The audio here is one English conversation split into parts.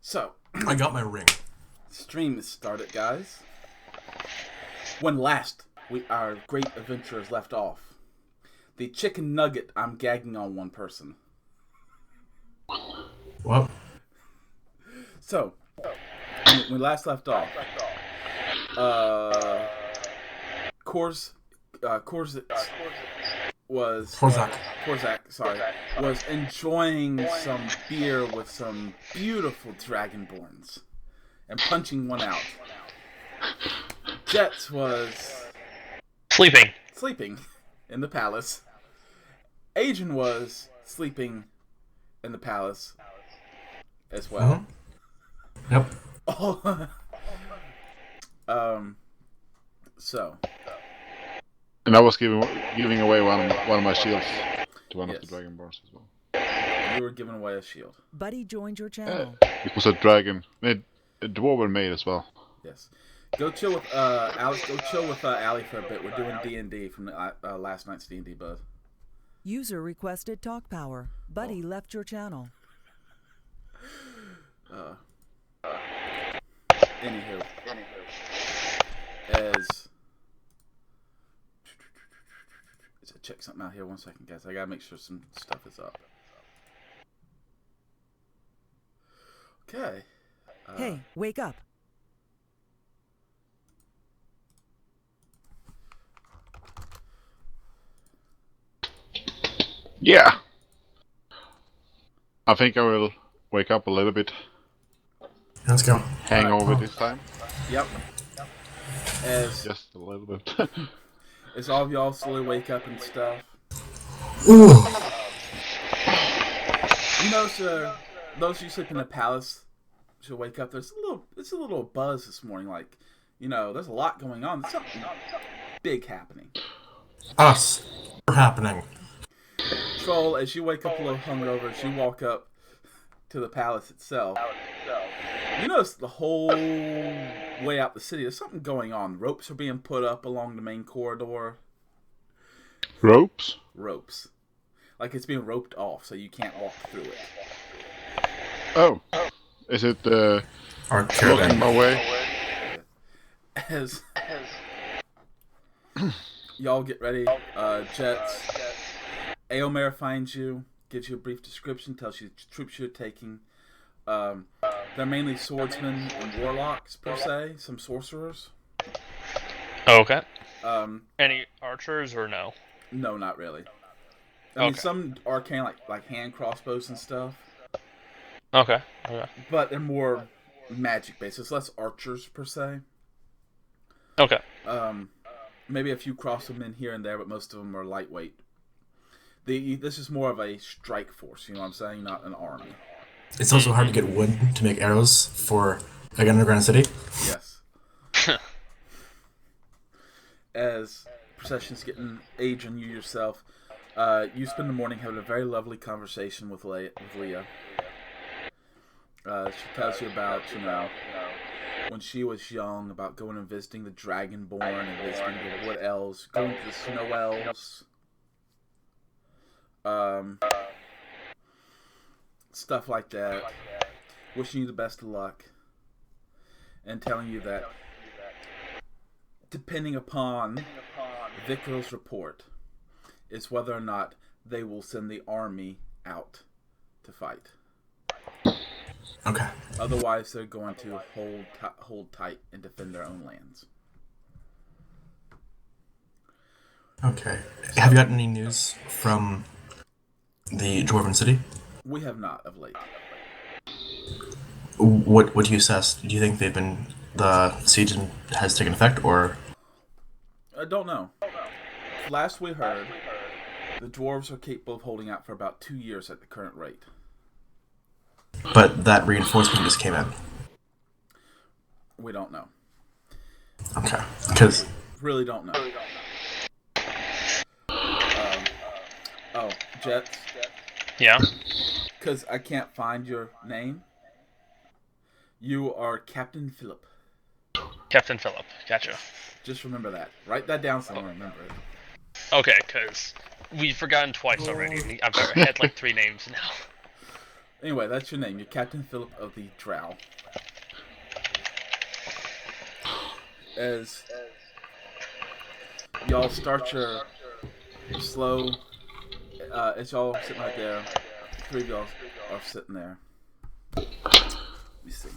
So, I got my ring. stream is started, guys. When last our great adventurers left off, the chicken nugget, I'm gagging on one person. What? So, when we last left off, Korzak was enjoying some beer with some beautiful dragonborns and punching one out. Jets was sleeping in the palace. Adrian was sleeping in the palace as well. Mm-hmm. Yep. Oh, so. And I was giving away one of my shields to one of the dragonborns as well. You were giving away a shield. Buddy joined your channel. It was a dragon, a dwarven made as well. Yes. Go chill with Alex. Go chill with Ali for a bit. We're doing D&D from the, last night's D&D buzz. User requested talk power. Buddy left your channel. Anywho, as check something out here. 1 second, guys. I gotta make sure some stuff is up. Okay. Hey, wake up. Yeah. I think I will wake up a little bit. Let's go. Hangover this time. Yep. As Just a little bit. as all of y'all slowly wake up and stuff. Ooh. You know, those who sleep in the palace should wake up. It's a little buzz this morning. Like, you know, there's a lot going on. There's something big happening. Us. We're happening. Troll, as you wake up a little hungover, as you walk up to the palace itself, you notice the whole way out the city, there's something going on. Ropes are being put up along the main corridor. Ropes? Ropes. Like it's being roped off, so you can't walk through it. Oh. Is it blocking my way? As y'all get ready, Jets, Aomer finds you, gives you a brief description, tells you the troops you're taking. They're mainly swordsmen and warlocks, per se, some sorcerers. Oh, okay. Any archers or no? No, not really. I mean, some arcane, like hand crossbows and stuff. Okay. But they're more magic-based. It's less archers, per se. Okay. Maybe a few crossbowmen here and there, but most of them are lightweight. This is more of a strike force, you know what I'm saying? Not an army. It's also hard to get wood to make arrows for like underground city. Yes. As procession's getting age on you yourself, you spend the morning having a very lovely conversation with Leah. She tells you about, you know, when she was young, about going and visiting the Dragonborn and visiting the Wood Elves, going to the Snow Elves. Stuff like that. Wishing you the best of luck. And telling you that, depending upon Vikr's report, is whether or not they will send the army out to fight. Okay. Otherwise, they're going to hold tight and defend their own lands. Okay. Have you got any news from the Dwarven City? We have not of late. What do you assess? Do you think the siege has taken effect, or? I don't know. Last we heard, the dwarves are capable of holding out for about 2 years at the current rate. But that reinforcement just came in. We don't know. Okay. Because really don't know. Jets. Yeah. Because I can't find your name. You are Captain Philip. Captain Philip. Gotcha. Just remember that. Write that down somewhere. Remember it. Okay, because we've forgotten twice already. I've had like 3 names now. Anyway, that's your name. You're Captain Philip of the Drow. As y'all start your slow, as y'all sitting right there, three of y'all are sitting there. Let me see.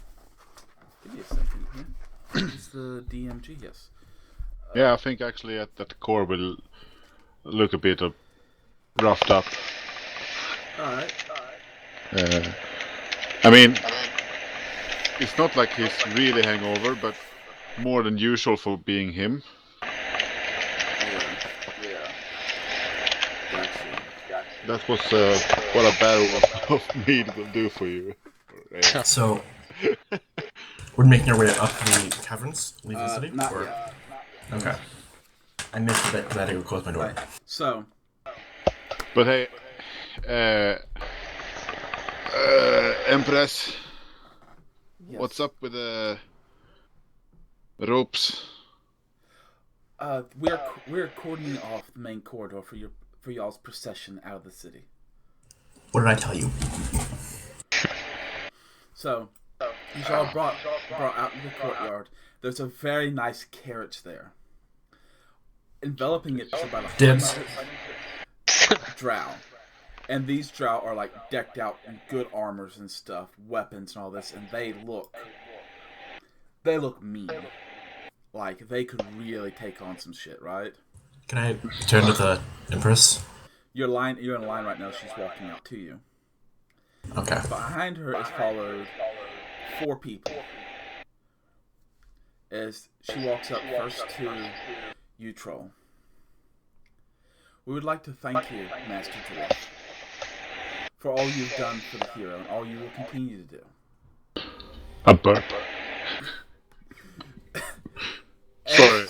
Give me a second here. It's the DMG, yes. Yeah, I think actually at that core will look a bit roughed up. Alright. I mean, it's not like he's really hangover, but more than usual for being him. Yeah. Gotcha. That was what a barrel of mead will do for you. So, we're making our way up the caverns, leaving the city? Not or... yet. Okay. I missed it because I had to go close my door. Right. So. But hey, Empress, Yes. what's up with the ropes? We're cordoning off the main corridor for y'all's procession out of the city. What did I tell you? So, as y'all brought out into the courtyard, there's a very nice carriage there. Enveloping it is about 100 drow. And these drow are like decked out in good armors and stuff, weapons and all this, and they look mean. Like they could really take on some shit, right? Can I turn to the Empress? You're in line right now, she's walking out to you. Okay. Behind her is followed 4 people. As she walks up first to you, Troll. We would like to thank you, Master Dwarf, for all you've done for the hero and all you will continue to do. A burp. Sorry.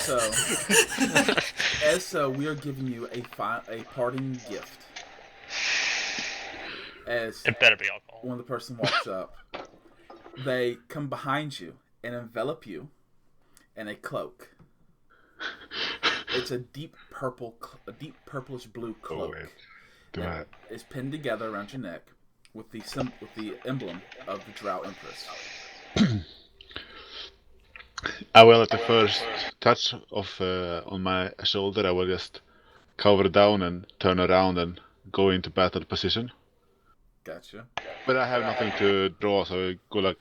So, we are giving you a parting gift. As It better be alcohol. when the person walks up, they come behind you and envelop you in a cloak. It's a deep purplish blue cloak that is pinned together around your neck with the emblem of the Drow Empress. I will, at the first touch of on my shoulder, I will just cover down and turn around and go into battle position. Gotcha. But I have nothing to draw, so I go like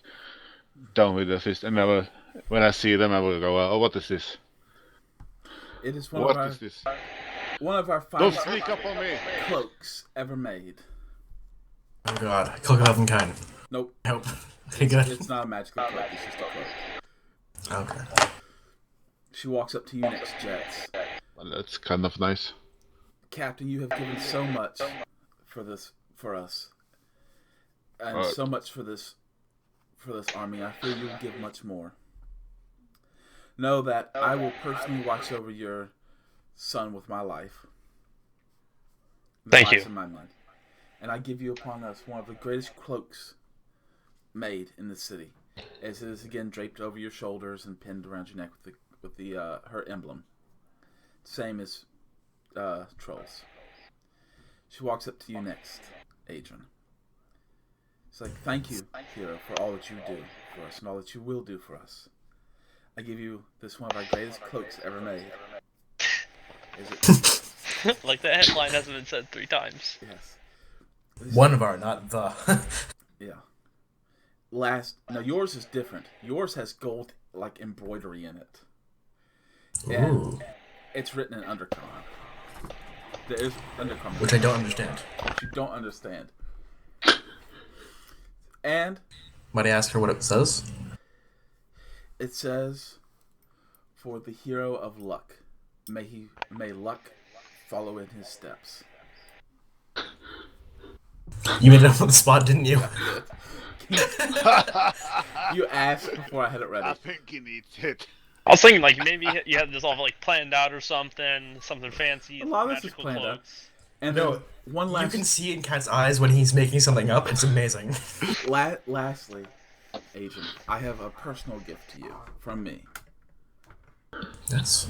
down with the fist, and when I see them, I will go, "Oh, what is this? It is What is this? one of our Don't finest sneak up on me!" cloaks ever made. Oh god. Cloak of Elven Kind. Nope. Nope. Okay, good. It's not a magical cloak, it's just a cloak. Okay. She walks up to you next, Jets. Well, that's kind of nice. Captain, you have given so much for us. And Right. so much for this army. I feel you will give much more. Know that I will personally watch over your son with my life. Thank you. In my mind. And I give you upon us one of the greatest cloaks made in the city, as it is again draped over your shoulders and pinned around your neck with the her emblem, same as Troll's. She walks up to you next, Adrian. It's like, thank you, hero, for all that you do for us and all that you will do for us. I give you this one of our greatest cloaks ever made. Is it? Like the headline hasn't been said 3 times. Yes. One of our, not the. Yeah. Now yours is different. Yours has gold like embroidery in it. And Ooh. it's written in undercommon. There is undercommon. Which I don't understand. Which you don't understand. And Might I ask her what it says? it says, "For the hero of luck, may luck follow in his steps." You made it up on the spot, didn't you? You asked before I had it ready. I think he needs it. I was thinking like maybe you had this all like planned out or something fancy. A lot of this is magical planned out. cloaks. And No, then one You last. can see in Cat's eyes when he's making something up. It's amazing. Lastly, Agent, I have a personal gift to you from me. Yes.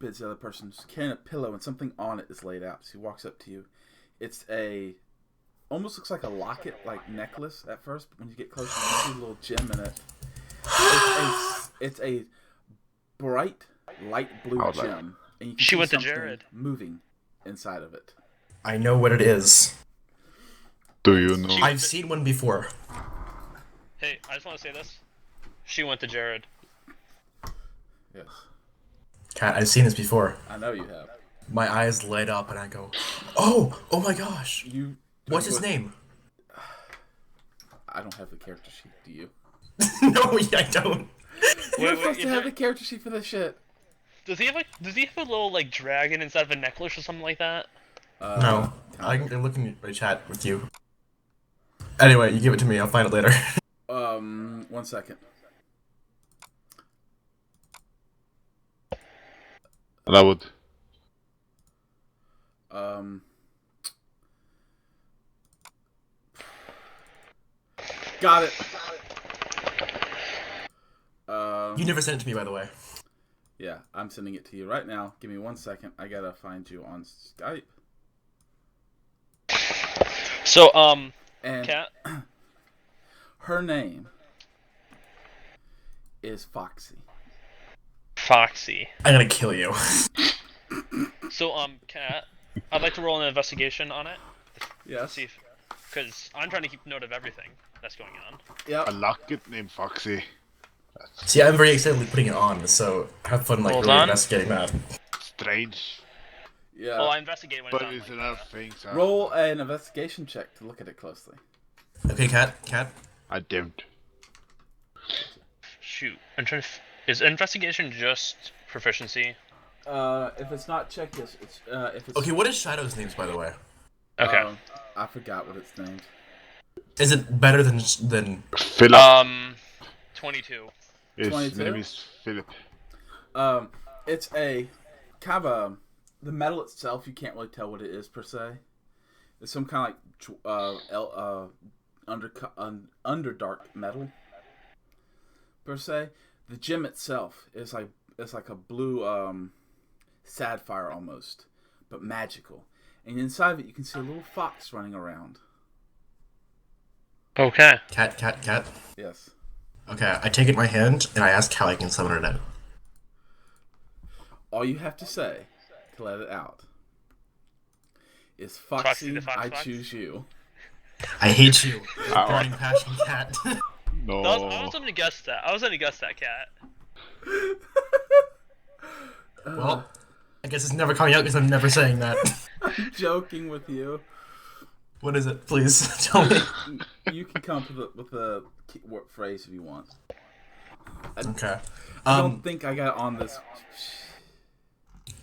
Bids the other person, carrying a pillow and something on it is laid out. So he walks up to you. It's a almost looks like a locket, like necklace at first, but when you get closer, you see a little gem in it. It's a bright light blue Outlet. gem, and you can She see went to something Jared. moving inside of it. I know what it is. Do you know? I've seen one before. Hey, I just want to say this. She went to Jared. Yes, Cat, I've seen this before. I know you have. My eyes light up and I go, oh my gosh. You. What's his name? I don't have the character sheet. Do you? No, I don't. You're Wait, supposed to is have there- the character sheet for this shit. Does he have a little like dragon inside of a necklace or something like that? No, I'm looking at my chat with you. Anyway, you give it to me. I'll find it later. 1 second. And I would. Got it. You never sent it to me, by the way. Yeah, I'm sending it to you right now. Give me 1 second. I gotta find you on Skype. So, And Cat. her name is Foxy. Foxy. I'm gonna kill you. So, Cat, I'd like to roll an investigation on it. Yes. See if, because I'm trying to keep note of everything that's going on. Yep. A locket named Foxy. See, I'm very excitedly putting it on, so have fun, like, Hold really on. investigating that. Strange. Yeah. Well, I investigate when But it's on. it's Like, enough things. Roll an investigation check to look at it closely. Okay, Cat. I don't. shoot, I'm trying to. Is investigation just proficiency? If it's not checked, yes. It's if it's Okay, what is Shadow's names, by the way? Okay. I forgot what it's named. Is it better than Philip. 22. His 22? name is Philip. It's a kind of the metal itself. You can't really tell what it is per se. It's some kind of like underdark metal per se. The gem itself is like a blue sapphire almost, but magical. And inside of it, you can see a little fox running around. Okay. Cat? Yes. Okay, I take it in my hand, and I ask how I can summon it out. All you have to say to let it out is Foxy Foxy, the Fox I Fox? choose you. I hate you. Burning passion, Cat. No. I was gonna guess that. Cat. Well, I guess it's never coming out because I'm never saying that. I'm joking with you. What is it? Please tell me. You can come up with a word phrase if you want. Okay. I don't think I got on this.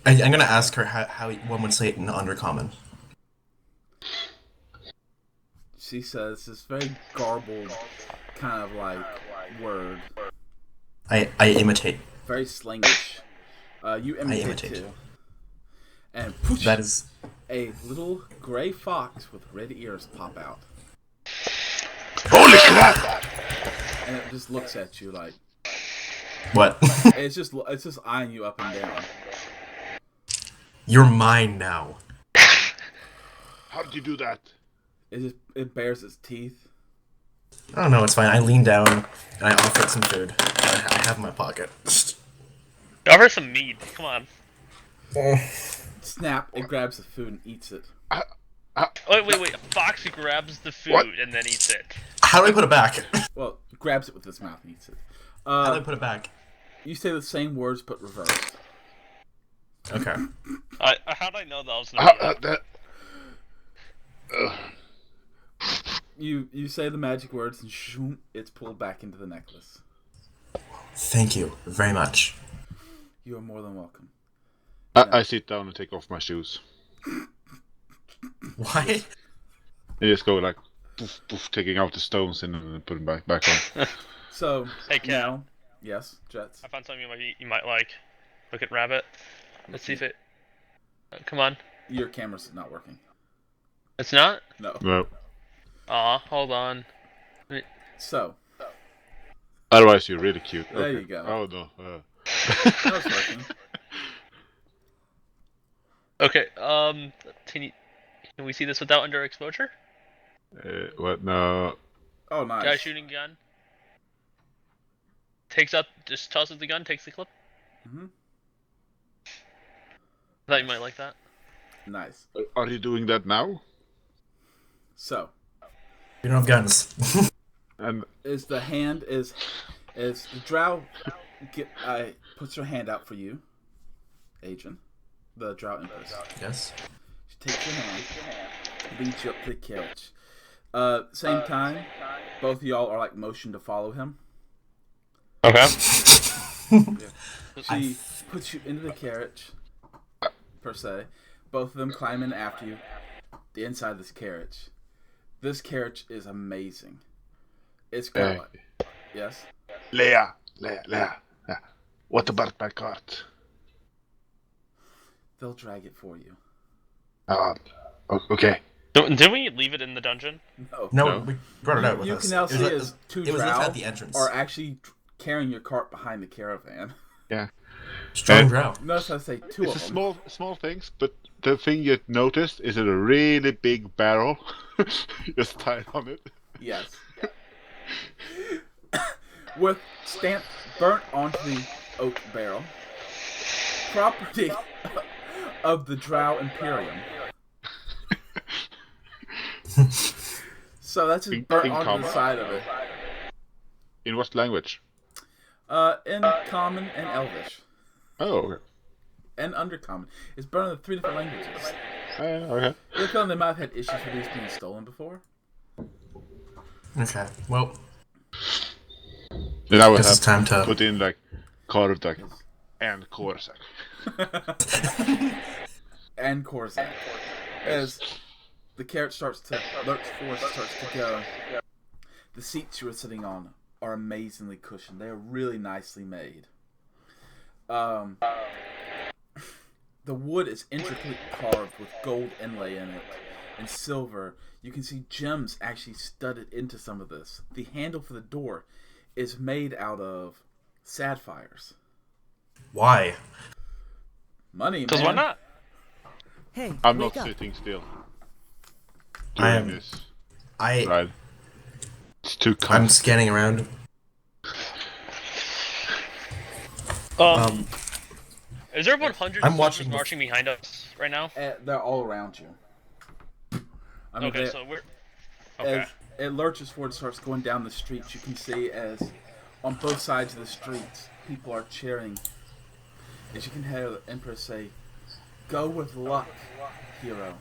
I'm gonna ask her how one would say it in Undercommon. She says this very garbled kind of like word. I imitate. Very slangish. You imitate, imitate. too. And poosh, That is. a little gray fox with red ears pop out. Holy crap! And it just looks at you like What? it's just eyeing you up and down. You're mine now. How did you do that? It bares its teeth. I don't know, it's fine. I lean down and I offer it some food. I have in my pocket. Offer some meat. Come on. Snap! It grabs the food and eats it. Wait. Foxy grabs the food What? and then eats it. How do I put it back? Well, grabs it with its mouth and eats it. How do I put it back? You say the same words but reversed. Okay. How'd I know that was gonna be You say the magic words and shoom, it's pulled back into the necklace. Thank you very much. You are more than welcome. I sit down and take off my shoes. Why? And just go like, poof, poof, taking out the stones and then putting back on. So, Hey, Cat. now, yes, Jets. I found something you might like. Look at Rabbit. Let's see if it. Come on. Your camera's not working. It's not? No. No. Aw, hold on. So, Otherwise, you're really cute. There Okay. you go. Oh no. that was working. Okay, can we see this without underexposure? What? No. Oh, nice. Guy shooting gun. Takes up, just tosses the gun, takes the clip. Mm-hmm. I thought you might like that. Nice. Are you doing that now? So, We don't have guns. And is the drow puts her hand out for you, Agent, the drow empress. Yes. She takes your hand, leads you up to the carriage. Same time, both of y'all are like motioned to follow him. Okay. She puts you into the carriage, per se. Both of them climb in after you. The inside of this carriage. This carriage is amazing. It's got yes. Leia. What about my cart? They'll drag it for you. Okay. Didn't we leave it in the dungeon? No, we brought it out with You us. can now It was see at as the- two it was left drow at the entrance. are actually carrying your cart behind the caravan. Yeah. Strong drow. Notice I say two It's of a them. small things, but the thing you noticed is a really big barrel just tied on it. Yes. With stamped burnt onto the oak barrel. Property of the Drow Imperium. So that's just burnt In onto common. the side of it. In what language? In Common and Elvish. Oh, okay. And Undercommon. It's burnt in 3 different languages. Okay. You're feeling they might have had issues with these being stolen before. Okay, well, Then I would Guess have it's time to- put in like carved like and Corsac. And Corzak. As the carriage starts to lurch forward, starts to go, the seats you were sitting on are amazingly cushioned. They are really nicely made. The wood is intricately carved with gold inlay in it and silver. You can see gems actually studded into some of this. The handle for the door is made out of sapphires. why? Money, man. Because why not? Hey, I'm wake not up. sitting still. I Doing am- this. I Right. It's too I'm comfortable. scanning around. Is there 100 I'm soldiers watching the- marching behind us right now? They're all around you. I mean, Okay, they- so we're... Okay. As it lurches forward, starts going down the streets, you can see as on both sides of the streets, people are cheering. As you can hear the Empress say, "Go with luck, hero."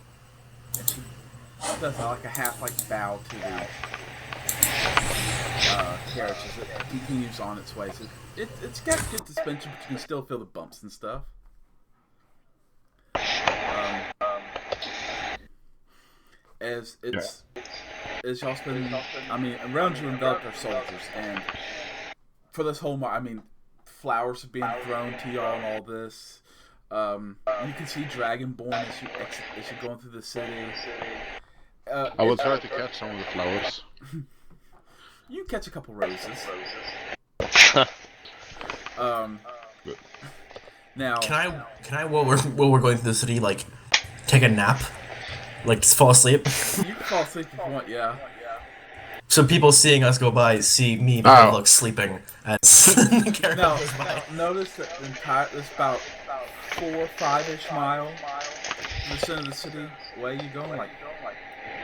And she does like a half bow to the carriage as it continues on its way. So it's got good suspension, but you can still feel the bumps and stuff. As it's as y'all spend, I mean, around you enveloped are soldiers, and for this whole, flowers are being thrown to y'all and all this. You can see Dragonborn as you're going through the city. I will try to catch some of the flowers. You catch a couple roses. Now, Can I while we're going through the city, like, take a nap? Like, just fall asleep? you can fall asleep if you want, yeah. So people seeing us go by see me Oh. look sleeping as the character Now, goes by. notice that this about 4 or 5-ish mile from the center of the city. Where you going?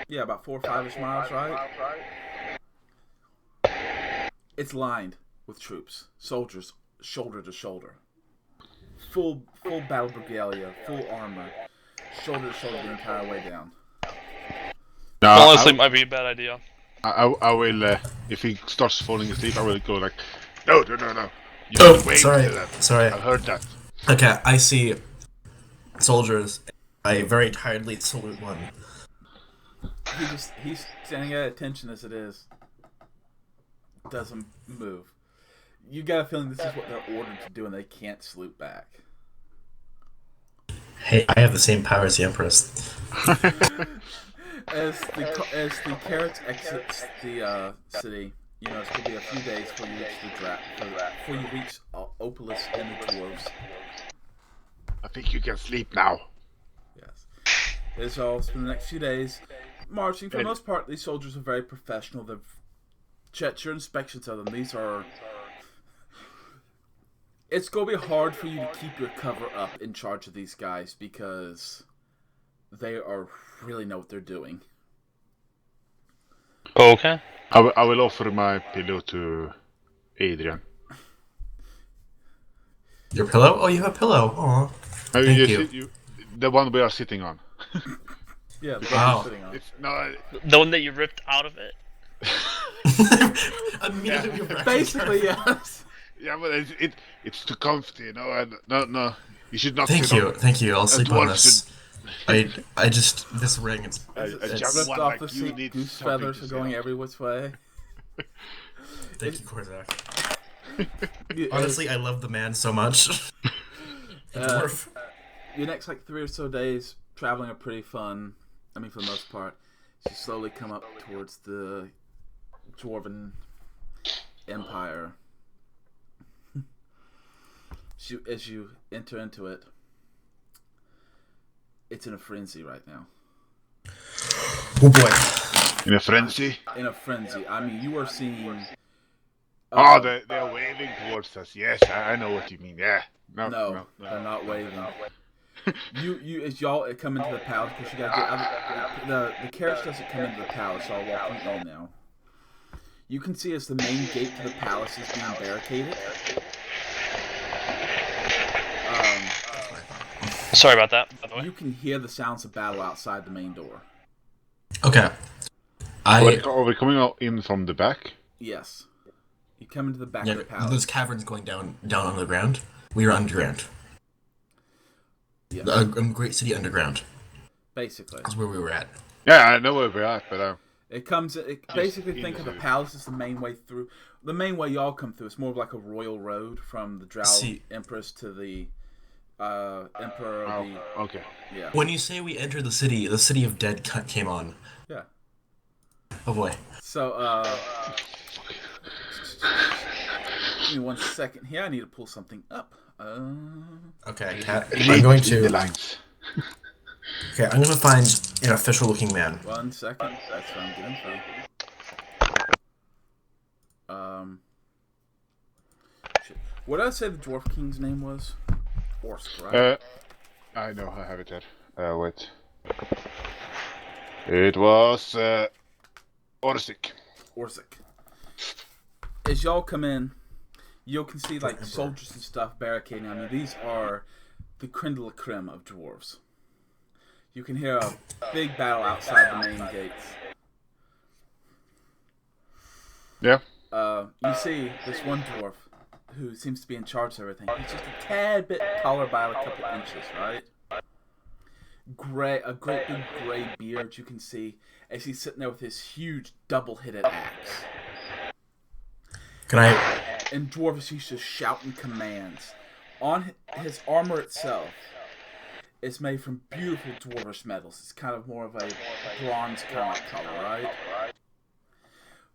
Yeah, about 4 or 5-ish miles, right? It's lined with troops, soldiers, shoulder to shoulder, full battle regalia, full armor, shoulder to shoulder the entire way down. No, Honestly, might be a bad idea. I will. If he starts falling asleep, I will go like, no. You Oh, wait sorry, to that. sorry. I heard that. Okay, I see soldiers. I very tiredly salute one. He's standing at attention as it is. Doesn't move. You got a feeling this is what they're ordered to do, and they can't salute back. Hey, I have the same power as the Empress. As the carriage exits the city, it's gonna be a few days before you reach Opolis and the dwarves. I think you can sleep now. Yes. As y'all spend the next few days marching. For the most part, these soldiers are very professional. They've checked your inspections of them. These are... It's going to be hard for you to keep your cover up in charge of these guys because they are really know what they're doing. Okay. I will offer my pillow to Adrian. Your pillow? Oh, you have a pillow. Aw. Thank you. The one we are sitting on. Yeah, the Wow. one sitting on. It's no. The one that you ripped out of it? Basically, yes. Yeah, but it's too comfy, you know. And no, you should not. Thank you, thank you. I'll sleep on dwarf this. I just this ring. It's just Lift one off like the you seat. need Goose something feathers to are sit going on. every which way. Thank you, Korzak. You- Honestly, I love the man so much. The dwarf. Your next 3 or so days traveling are pretty fun. I mean, for the most part, you slowly come up towards the Dwarven Empire. As you enter into it, it's in a frenzy right now. Oh boy. In a frenzy. In a frenzy. I mean, you are seeing. Oh, they're waving towards us. Yes, I know what you mean. Yeah. No, they're not waving. You as y'all come into the palace, because you gotta get the carriage doesn't come into the palace, so I'll walk you in now. You can see as the main gate to the palace is being barricaded. Sorry about that, by the way. You can hear the sounds of battle outside the main door. Okay. Are we coming out in from the back? Yes. You come into the back Yeah, of the palace. those caverns going down on the ground. We are underground. Yeah. A great city underground. Basically. That's where we were at. Yeah, I know where we're at, but It basically think of the palace as the main way through. The main way y'all come through. It's more of like a royal road from the Drow Empress to the Emperor of the... okay. Yeah. When you say we entered the city of dead came on. Yeah. Oh boy. So, give me 1 second here. I need to pull something up. Okay, I'm going to. The lines. Okay, I'm going to find an official-looking man. 1 second. That's what I'm getting for. Shit. What did I say the Dwarf King's name was? Orsk, right? I know, I have it there. Wait. It was Orsic. Orsic. As y'all come in, you can see soldiers and stuff barricading. I mean, these are the creme de la creme of dwarves. You can hear a big battle outside the main gates. Yeah. You see this one dwarf who seems to be in charge of everything. He's just a tad bit taller by a couple inches, right? A great big gray beard you can see as he's sitting there with his huge double-headed axe. Can I? And dwarves, he's just shouting commands. On his armor itself is made from beautiful dwarvish metals. It's kind of more of a bronze kind of color, right?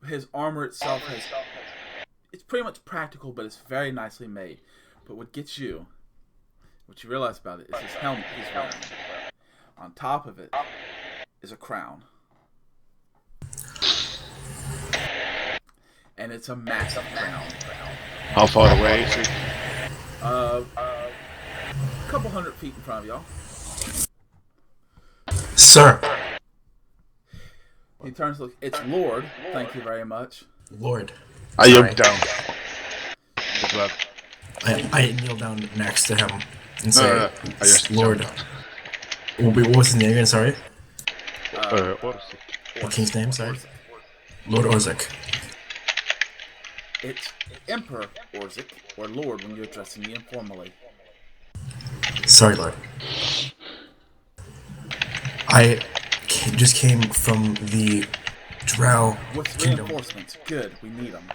His armor itself it's pretty much practical, but it's very nicely made. But what gets you, what you realize about it, is his helmet he's wearing. On top of it is a crown. And it's a massive crown. How far away is it? A couple 100 feet in front of y'all. Sir. He turns to look. It's Lord. Thank you very much. Lord. I jumped down. I kneel down next to him and say, No. I just Lord. jumped What was his name again? Sorry. down. Orsic. The king's name? Sorry. Lord Orzik. It's Emperor Orzik, or Lord when you're addressing me informally. Sorry, Lord. I just came from the Drow With Kingdom. reinforcements. Good, we need them.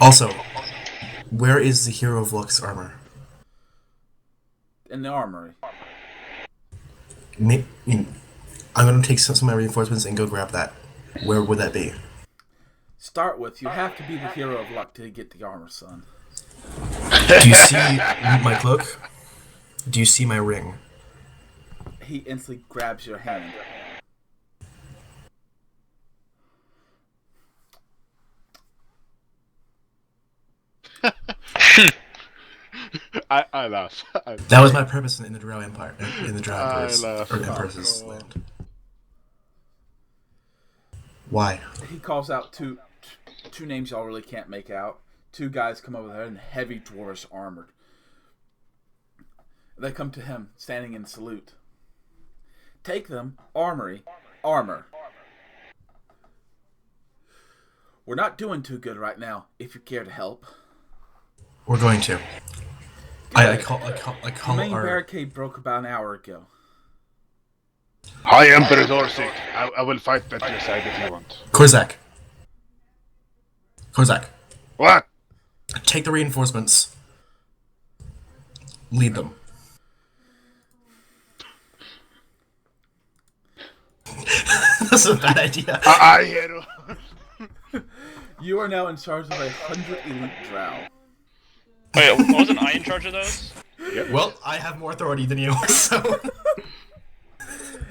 Also, where is the Hero of Luck's armor? In the armory. I'm going to take some of my reinforcements and go grab that. Where would that be? Start with, you have to be the hero of luck to get the armor, son. Do you see my cloak? Do you see my ring? He instantly grabs your hand. I laugh. That was my purpose in the Drow Empire, in the Drow I Emperor's, laugh. or Empress's Oh. land. Why? He calls out two names y'all really can't make out. Two guys come over there in heavy dwarves armored. They come to him, standing in salute. Take them, armor. We're not doing too good right now, if you care to help. We're going to. I call The main our... barricade broke about an hour ago. Hi, Emperor Dorsey. I will fight at your side if you want. Korzak. What? Take the reinforcements. Lead them. That's a bad idea. I hero. You are now in charge of 100 elite drow. Wait, wasn't I in charge of those? Well, I have more authority than you, so...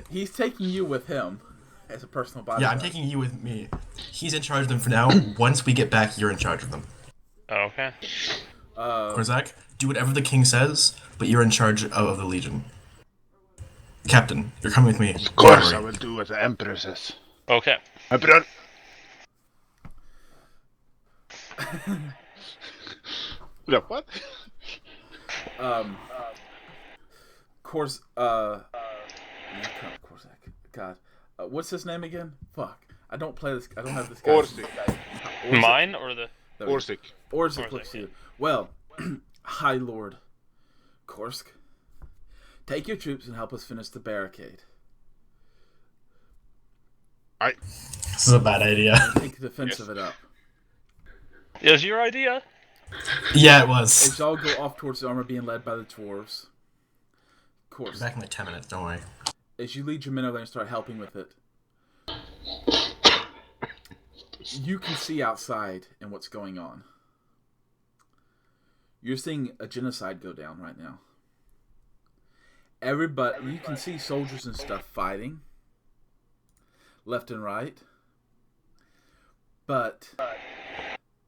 He's taking you with him as a personal bodyguard. Yeah, I'm taking you with me. He's in charge of them for now. Once we get back, you're in charge of them. Oh, okay. Korzak, do whatever the king says, but you're in charge of the Legion. Captain, you're coming with me. Of course, I will do what the Emperor says. Okay. Emperor. Yeah, what? Korzak. God. What's his name again? Fuck. I don't play this. I don't have this guy. Orsic. Mine or the? Orsic. Orsic looks to you. Well, High Lord Korsk, take your troops and help us finish the barricade. This is a bad idea. Take the defense of it up. It was your idea? Yeah, it was. As y'all go off towards the armor being led by the dwarves. Korsk, Back in like 10 minutes, don't worry. as you lead your men over there and start helping with it, you can see outside and what's going on. You're seeing a genocide go down right now. Everybody, you can see soldiers and stuff fighting, left and right, but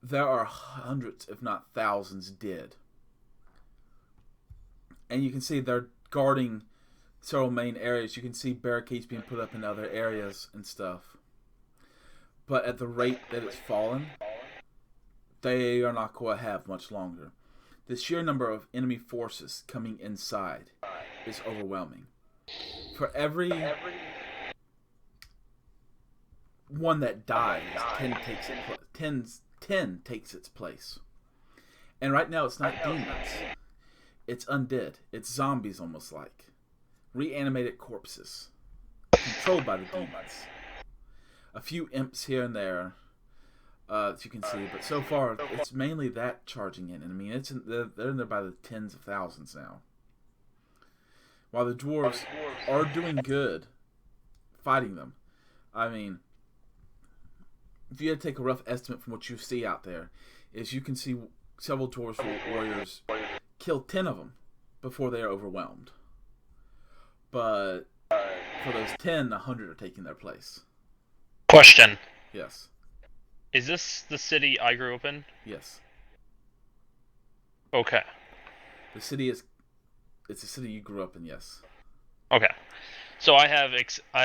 there are hundreds, if not thousands, dead. And you can see they're guarding several main areas. You can see barricades being put up in other areas and stuff. But at the rate that it's fallen, they are not going to have much longer. The sheer number of enemy forces coming inside is overwhelming. For every one that dies, 10 takes its place. And right now it's not demons. It's undead. It's zombies almost like. Reanimated corpses. Controlled by the demons. A few imps here and there that you can see, but so far it's mainly that charging in. And I mean, they're in there by the tens of thousands now. While the dwarves are doing good fighting them. I mean, if you had to take a rough estimate from what you see out there, is you can see several dwarves warriors kill 10 of them before they are overwhelmed. But for those 10, 100 are taking their place. Question. Yes. Is this the city I grew up in? Yes. Okay. The city is... It's a city you grew up in, yes. Okay. So I have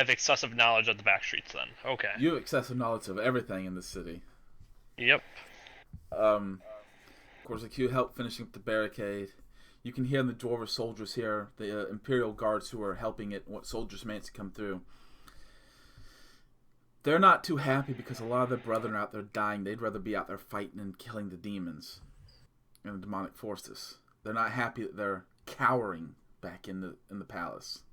excessive knowledge of the back streets then. Okay. You have excessive knowledge of everything in the city. Yep. Of course, like you help finishing up the barricade. You can hear the dwarven soldiers here, the Imperial guards who are helping it, what soldiers managed to come through. They're not too happy because a lot of their brethren are out there dying. They'd rather be out there fighting and killing the demons and the demonic forces. They're not happy that they're cowering back in the palace.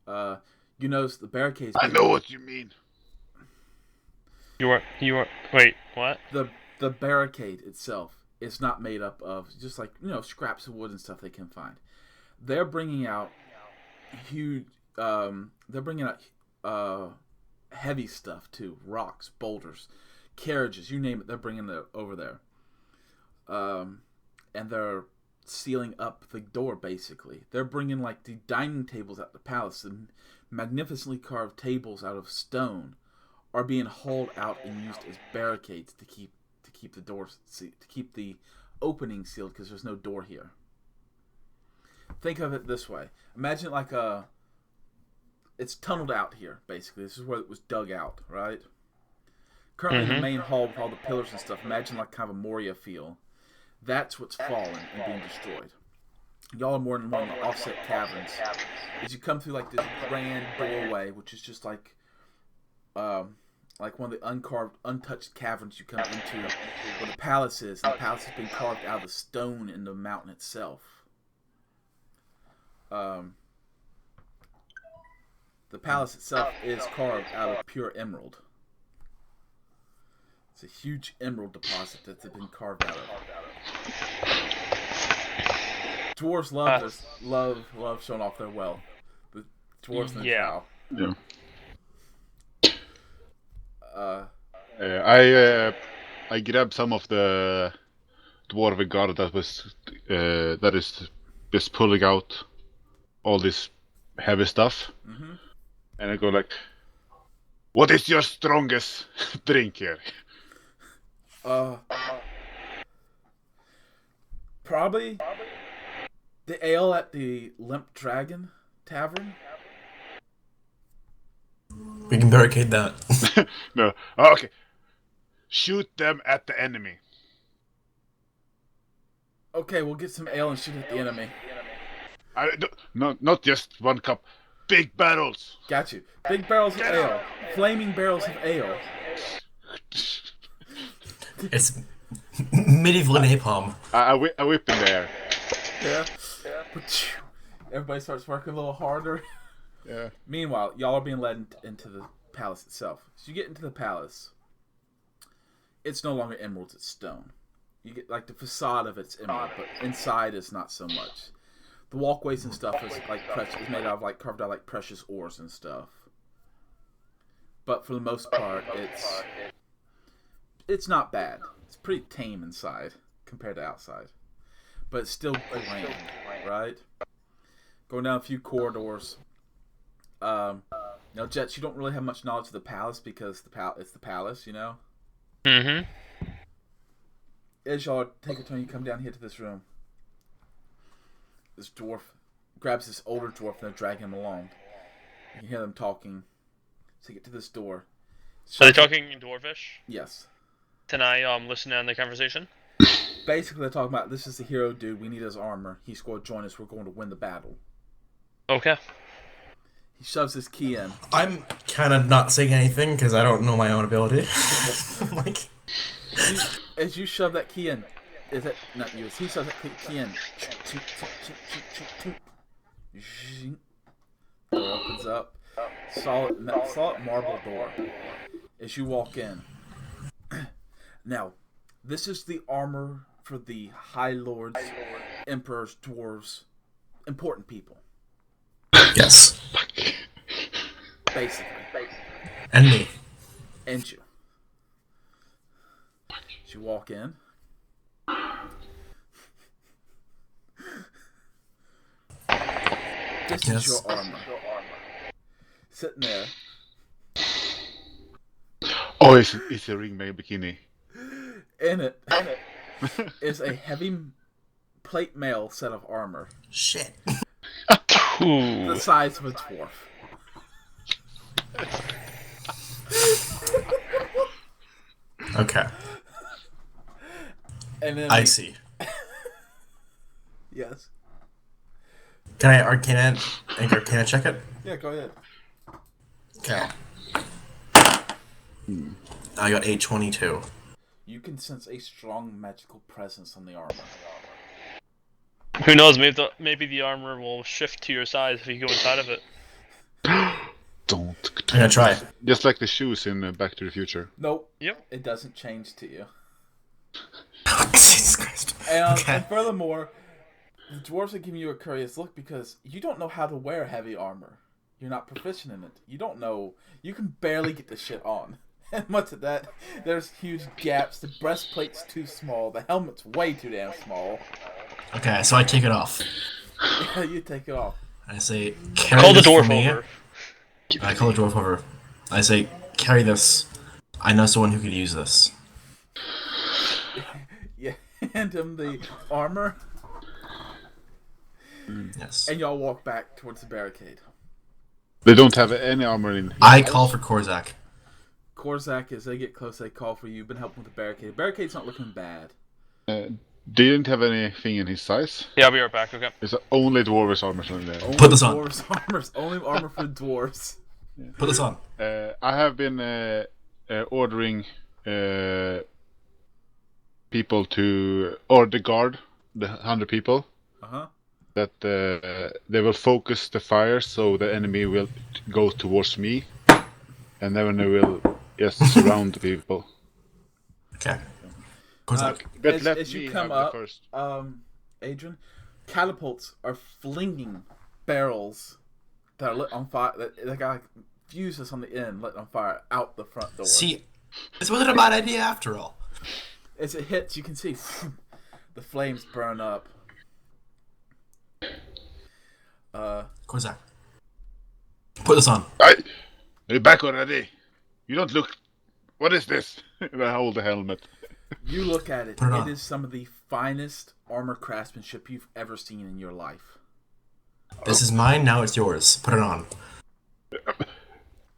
You notice the barricades. I know what you mean. You are. Wait, what? The barricade itself is not made up of just like scraps of wood and stuff they can find. They're bringing out huge. They're bringing out heavy stuff too, rocks, boulders, carriages, you name it. They're bringing it over there, and they're sealing up the door. Basically, they're bringing like the dining tables at the palace, the magnificently carved tables out of stone, are being hauled out and used as barricades to keep the doors, to keep the opening sealed, because there's no door here. Think of it this way. Imagine like it's tunneled out here, basically. This is where it was dug out, right? Currently the main hall with all the pillars and stuff, imagine like kind of a Moria feel. That's what's fallen and being destroyed. Y'all are more than one of the offset caverns. As you come through like this grand doorway, which is just like one of the uncarved, untouched caverns you come into where the palace is. And the palace has been carved out of the stone in the mountain itself. The palace itself is carved out of pure emerald. It's a huge emerald deposit that's been carved out of. Dwarves love showing off their wealth. The dwarves in the trial. Yeah. I grabbed some of the dwarven guard that is just pulling out all this heavy stuff, and I go like, "What is your strongest drink here?" Probably the ale at the Limp Dragon Tavern. We can barricade that. No. Oh, okay. Shoot them at the enemy. Okay, we'll get some ale and shoot at the enemy. Not just one cup. Big barrels. Got you. Big barrels of ale. Flaming barrels of ale. It's medieval napalm. I whip in there. Yeah. Everybody starts working a little harder. Yeah. Meanwhile, y'all are being led into the palace itself. So you get into the palace. It's no longer emeralds, it's stone. You get like the facade of it's emerald, but inside is not so much. The walkways and stuff is like is made out of like carved out like precious ores and stuff. But for the most part, it's not bad. It's pretty tame inside compared to outside. But it's still arranged, right? Going down a few corridors. Now, Jets, you don't really have much knowledge of the palace because it's the palace, you know? As y'all take a turn, you come down here to this room. This dwarf grabs this older dwarf and they're dragging him along. You can hear them talking. So you get to this door. Are they talking in Dwarvish? Yes. Can I listen in on the conversation? Basically, they're talking about, this is the hero dude, we need his armor. He's going to join us, we're going to win the battle. Okay. He shoves his key in. I'm kind of not saying anything because I don't know my own ability. Like, as you shove that key in, is it not you? As he shoves that key in, door opens up. Solid marble door. As you walk in. Now, this is the armor for the High Lords, Emperors, Dwarves, important people. yes. Basically. And me. And you. As you walk in. This is your armor. Sitting there. Oh, it's a ring made bikini. In it is a heavy plate mail set of armor. Shit. The size of a dwarf. Okay. And then I see. Yes. Can I Arcana check it? Yeah, go ahead. Okay. I got 822. You can sense a strong magical presence on the armor. Who knows? Maybe the armor will shift to your size if you go inside of it. Don't. I'm gonna try. Just like the shoes in Back to the Future. Nope. Yep. It doesn't change to you. Jesus Christ. And furthermore, the dwarves are giving you a curious look because you don't know how to wear heavy armor. You're not proficient in it. You don't know. You can barely get the shit on. And much of that, there's huge gaps. The breastplate's too small. The helmet's way too damn small. Okay, so I take it off. Yeah, you take it off. I say, carry Call the this for dwarf me. over. I call the dwarf over. I say, carry this. I know someone who could use this. You hand him the armor, Yes. and y'all walk back towards the barricade. They don't have any armor in. I call for Korzak. Korzak, as they get close, they call for you. You've been helping with the barricade. Barricade's not looking bad. Didn't have anything in his size. Yeah, I'll be right back. Okay. It's only dwarves armor in there. Only Put this on. dwarves armors. Only armor for dwarves. Put this on. I have been ordering people to, or the guard, the 100 people, that they will focus the fire so the enemy will go towards me, and then they will just surround the people. Okay. Korzak. But As me you come have up, the first. Adrian, catapults are flinging barrels that are lit on fire. That got fuses on the end, lit on fire out the front door. See, this wasn't a bad idea after all. As it hits, you can see the flames burn up. Korzak. Put this on. Are you back already? You don't look. What is this? And I hold the helmet. You look at it. Put it It on. is some of the finest armor craftsmanship you've ever seen in your life. This is mine, now it's yours. Put it on.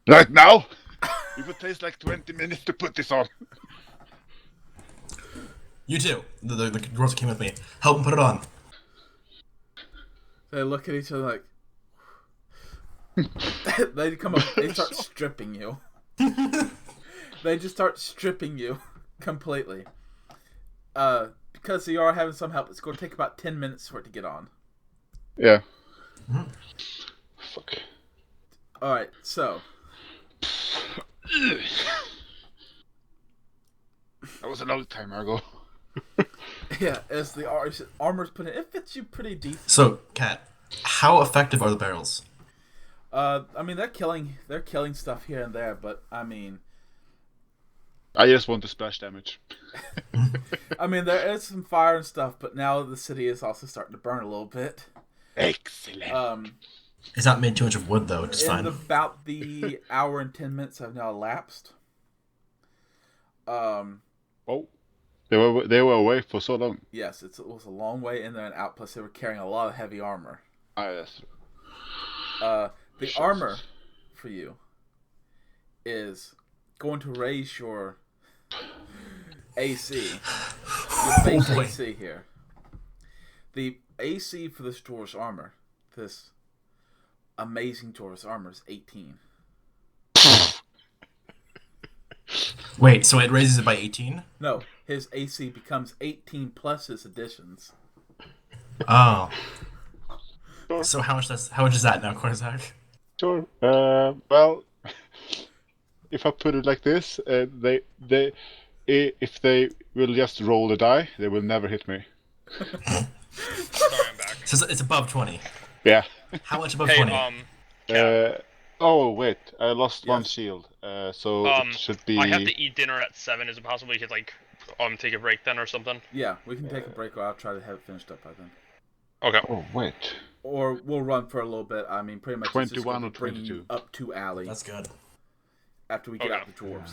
Right now? It would take like 20 minutes to put this on. You too. The girls who came with me. Help him put it on. They look at each other like... They come up, they start stripping you. They just start stripping you completely. Because you are having some help, it's going to take about 10 minutes for it to get on. Yeah. Fuck. Alright, so... That was a long time ago. Yeah, as the armor's put in, it fits you pretty decent. So, Kat, how effective are the barrels? I mean, they're killing stuff here and there, but I mean... I just want the splash damage. I mean, there is some fire and stuff, but now the city is also starting to burn a little bit. Excellent. It's not made too much of wood, though, which is fine. About the hour and 10 minutes have now elapsed. Oh, they were away for so long. Yes, it was a long way in there and out. Plus, they were carrying a lot of heavy armor. Ah, yes. The armor for you is going to raise your AC, your base AC here. The AC for this dwarf's armor, this amazing dwarf's armor, is 18. Wait, so it raises it by 18? No, his AC becomes 18 plus his additions. Oh. So how much is that now, Korzak? Sure. Well, if I put it like this, if they will just roll the die, they will never hit me. Sorry, I'm back. So it's above 20. Yeah. How much above Hey, 20? Oh wait, I lost one shield. So it should be. I have to eat dinner at 7. Is it possible we could take a break then or something? Yeah, we can take a break, or I'll try to have it finished up by then. Okay. Oh wait. Or we'll run for a little bit. I mean, pretty much 21 or bring you 22. up to alley That's good. after we get out the dwarves.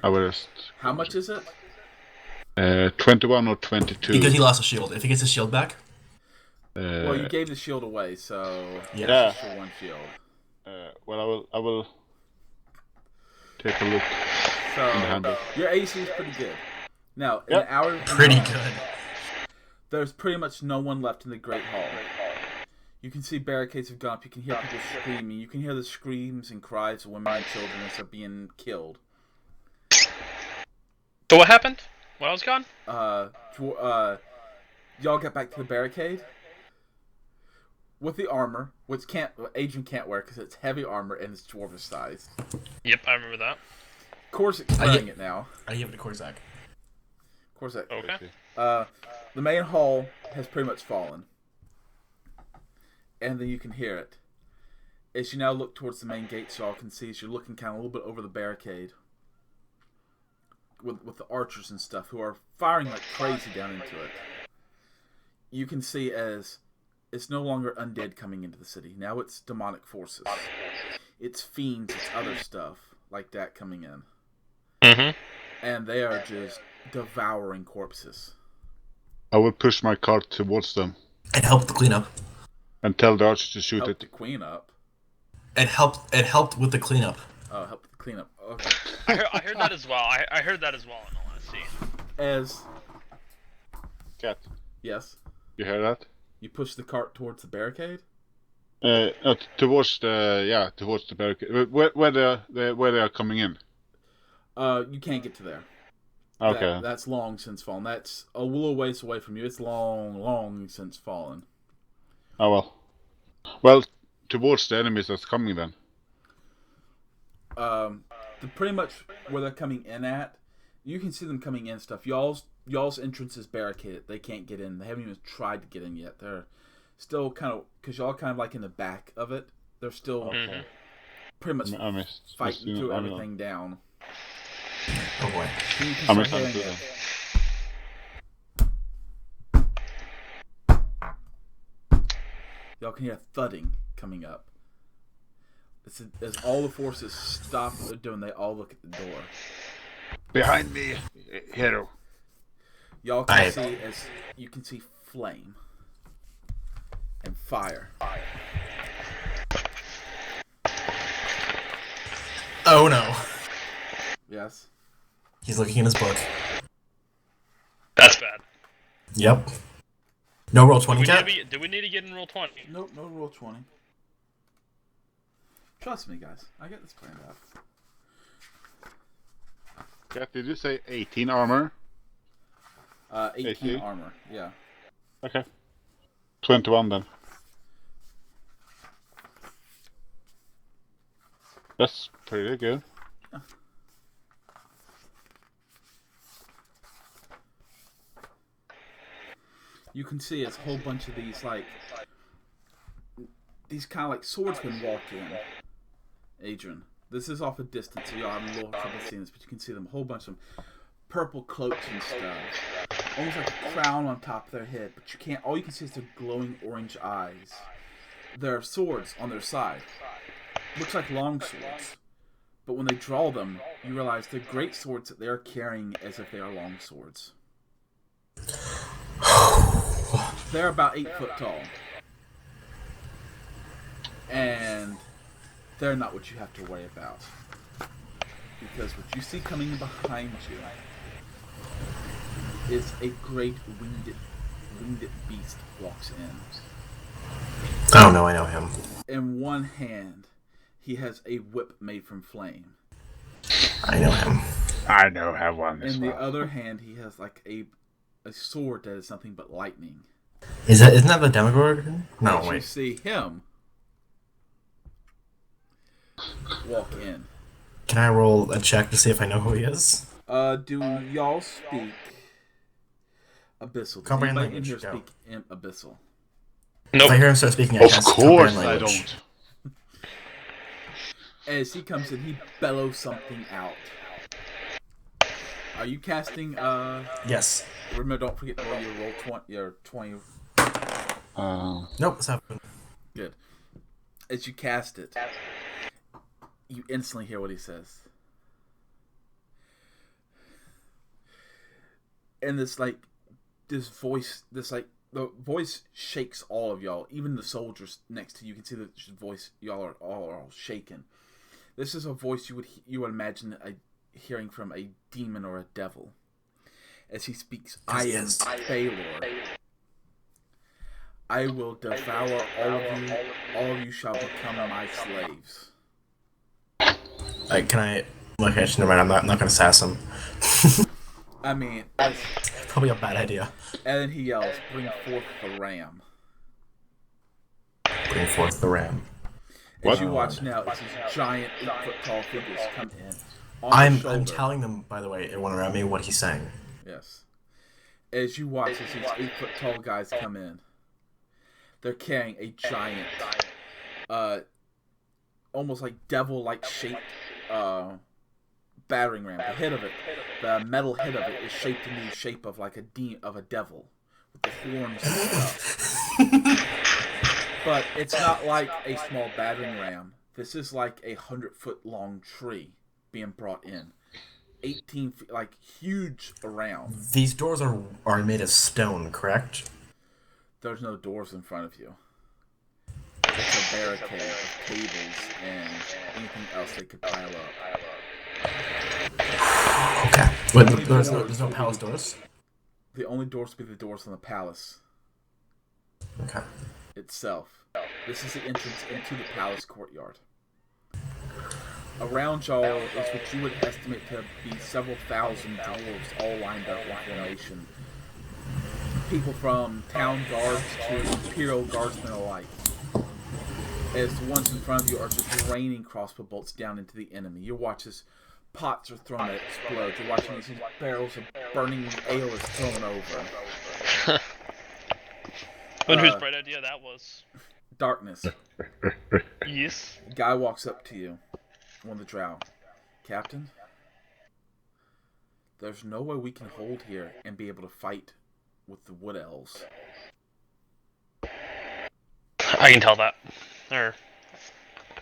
I will just. How much is it? 21 or 22. Because he lost a shield. If he gets his shield back... Well, you gave the shield away, so Yeah. just for one shield. Well, I will take a look. So your AC is pretty good. Now, in an hour, Pretty good. there's pretty much no one left in the Great Hall. You can see barricades have gone up. You can hear people screaming. You can hear the screams and cries of women and children as they're being killed. So what happened when I was gone? Y'all get back to the barricade with the armor, which Adrian can't wear because it's heavy armor and it's dwarvish sized. Yep, I remember that. Korzak's wearing it now. I give it to Korzak. Korzak. Okay. The main hall has pretty much fallen. And then you can hear it. As you now look towards the main gate, so y'all can see as you're looking kind of a little bit over the barricade. With the archers and stuff who are firing like crazy down into it. You can see as it's no longer undead coming into the city. Now it's demonic forces. It's fiends, it's other stuff like that coming in. Mm-hmm. And they are just devouring corpses. I will push my cart towards them It helped the cleanup. and tell the archer to shoot Help it. the queen up. It helped with the cleanup. Oh, help the clean up. Okay. I heard that as well. I heard that as well, in all honesty. As Cat, yes, you hear that? you push the cart towards the barricade. Towards the barricade. Where they are coming in. You can't get to there. Okay. That's long since fallen. That's a little ways away from you. It's long since fallen. Oh well. Well, towards the enemies that's coming then. Pretty much where they're coming in at, you can see them coming in stuff. Y'all's entrance is barricaded. They can't get in. They haven't even tried to get in yet. They're still kind of, because y'all kind of like in the back of it. They're still pretty much fighting through everything down. Oh boy. You can start hearing it. Y'all can hear thudding coming up. As all the forces stop what they're doing, they all look at the door. Behind me, hero. Y'all can see flame and fire. Oh no. Yes. He's looking in his book. That's bad. Yep. No roll 20, Cat? Do we need to get in roll 20? Nope, no roll 20. Trust me, guys. I get this planned out. Cat, did you say 18 armor? 18 armor, yeah. Okay. 21 then. That's pretty good. Yeah. You can see it's a whole bunch of these kind of like swordsmen walk in. Adrian, this is off a distance, so y'all have a little trouble seeing this, but you can see them, a whole bunch of them, purple cloaks and stuff, almost like a crown on top of their head, but you can't. All you can see is their glowing orange eyes. There are swords on their side, looks like long swords, but when they draw them, you realize they're great swords that they're carrying as if they are long swords. They're about 8 foot tall. And they're not what you have to worry about. Because what you see coming behind you is a great winged beast walks in. Oh no, I know him. In one hand, he has a whip made from flame. I know him. I know how one as In well. the other hand, he has like a sword that is nothing but lightning. Isn't that the Demogorgon? No, You wait. see him walk in. Can I roll a check to see if I know who he is? Do y'all speak Abyssal? Does Comprehend anybody in language, here go. speak in Abyssal? If Nope. I hear him start speaking, I Of cast course comprehend I language. don't. As he comes in, he bellows something out. Are you casting? Yes. Remember, don't forget to roll your 20. Nope, it's happened. Good. As you cast it, you instantly hear what he says. And this voice, the voice shakes all of y'all. Even the soldiers next to you can see the voice. Y'all are all shaken. This is a voice you would imagine hearing from a demon or a devil. As he speaks, I am Baylor. I will devour all of you. All of you shall become my slaves. Can I? Okay, never mind. I'm not gonna sass him. I mean, Probably a bad idea. and then he yells, "Bring forth the ram!" Bring forth the ram. As you watch now, it's these giant 8-foot-tall figures come in. On the I'm shoulder. telling them, by the way, everyone around me, what he's saying. Yes. As you watch as these 8-foot-tall guys come in, they're carrying a giant, almost like devil-like shaped battering ram. The head of it, the metal head of it, is shaped in the shape of like a devil with the horns and stuff. But it's not like a small battering ram. This is like a 100-foot long tree being brought in. 18 feet, like huge around. These doors are made of stone, correct? There's no doors in front of you. It's a barricade of tables and anything else they could pile up. Okay. But there's no palace doors? The only doors will be the doors on the palace Okay. itself. This is the entrance into the palace courtyard. Around y'all is what you would estimate to be several thousand dwarves all lined up in formation. People from town guards to imperial guardsmen alike. As the ones in front of you are just raining crossbow bolts down into the enemy. You watch as pots are thrown that explode. You're watching as these barrels of burning ale is thrown over. Wonder whose bright idea that was. Darkness. Yes. A guy walks up to you. One of the drow. Captain? There's no way we can hold here and be able to fight with the wood elves. I can tell that. Or...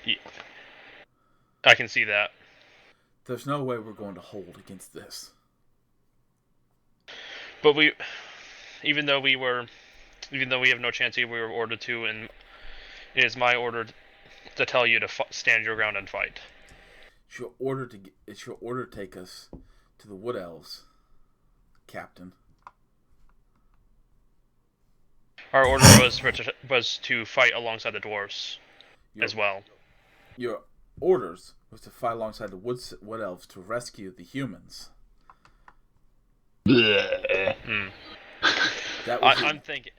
Yeah. I can see that. There's no way we're going to hold against this. But even though we have no chance, we were ordered to, and it is my order to tell you to stand your ground and fight. It's your order to take us to the wood elves, Captain. Our order was to fight alongside the dwarfs as well. Your orders was to fight alongside the wood elves to rescue the humans. Mm. That was I'm thinking.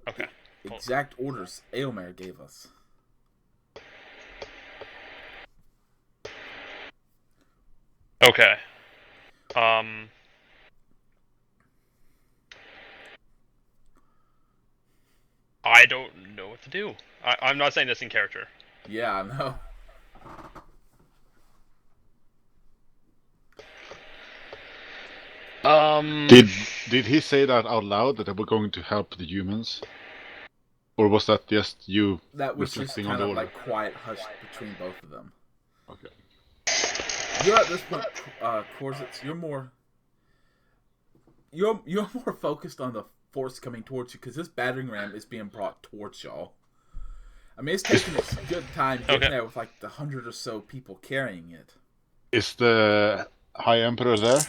Okay. Exact orders Aylmer gave us. Okay. I don't know what to do. I'm not saying this in character. Yeah, I know. Did he say that out loud, that they were going to help the humans? Or was that just you That was just reflecting kind on the of order? like quiet hush between both of them. Okay. You're at this point, Korzitz, you're more focused on the force coming towards you because this battering ram is being brought towards y'all. I mean, it's taking its good time getting there with like the 100 or so people carrying it. Is the High Emperor there?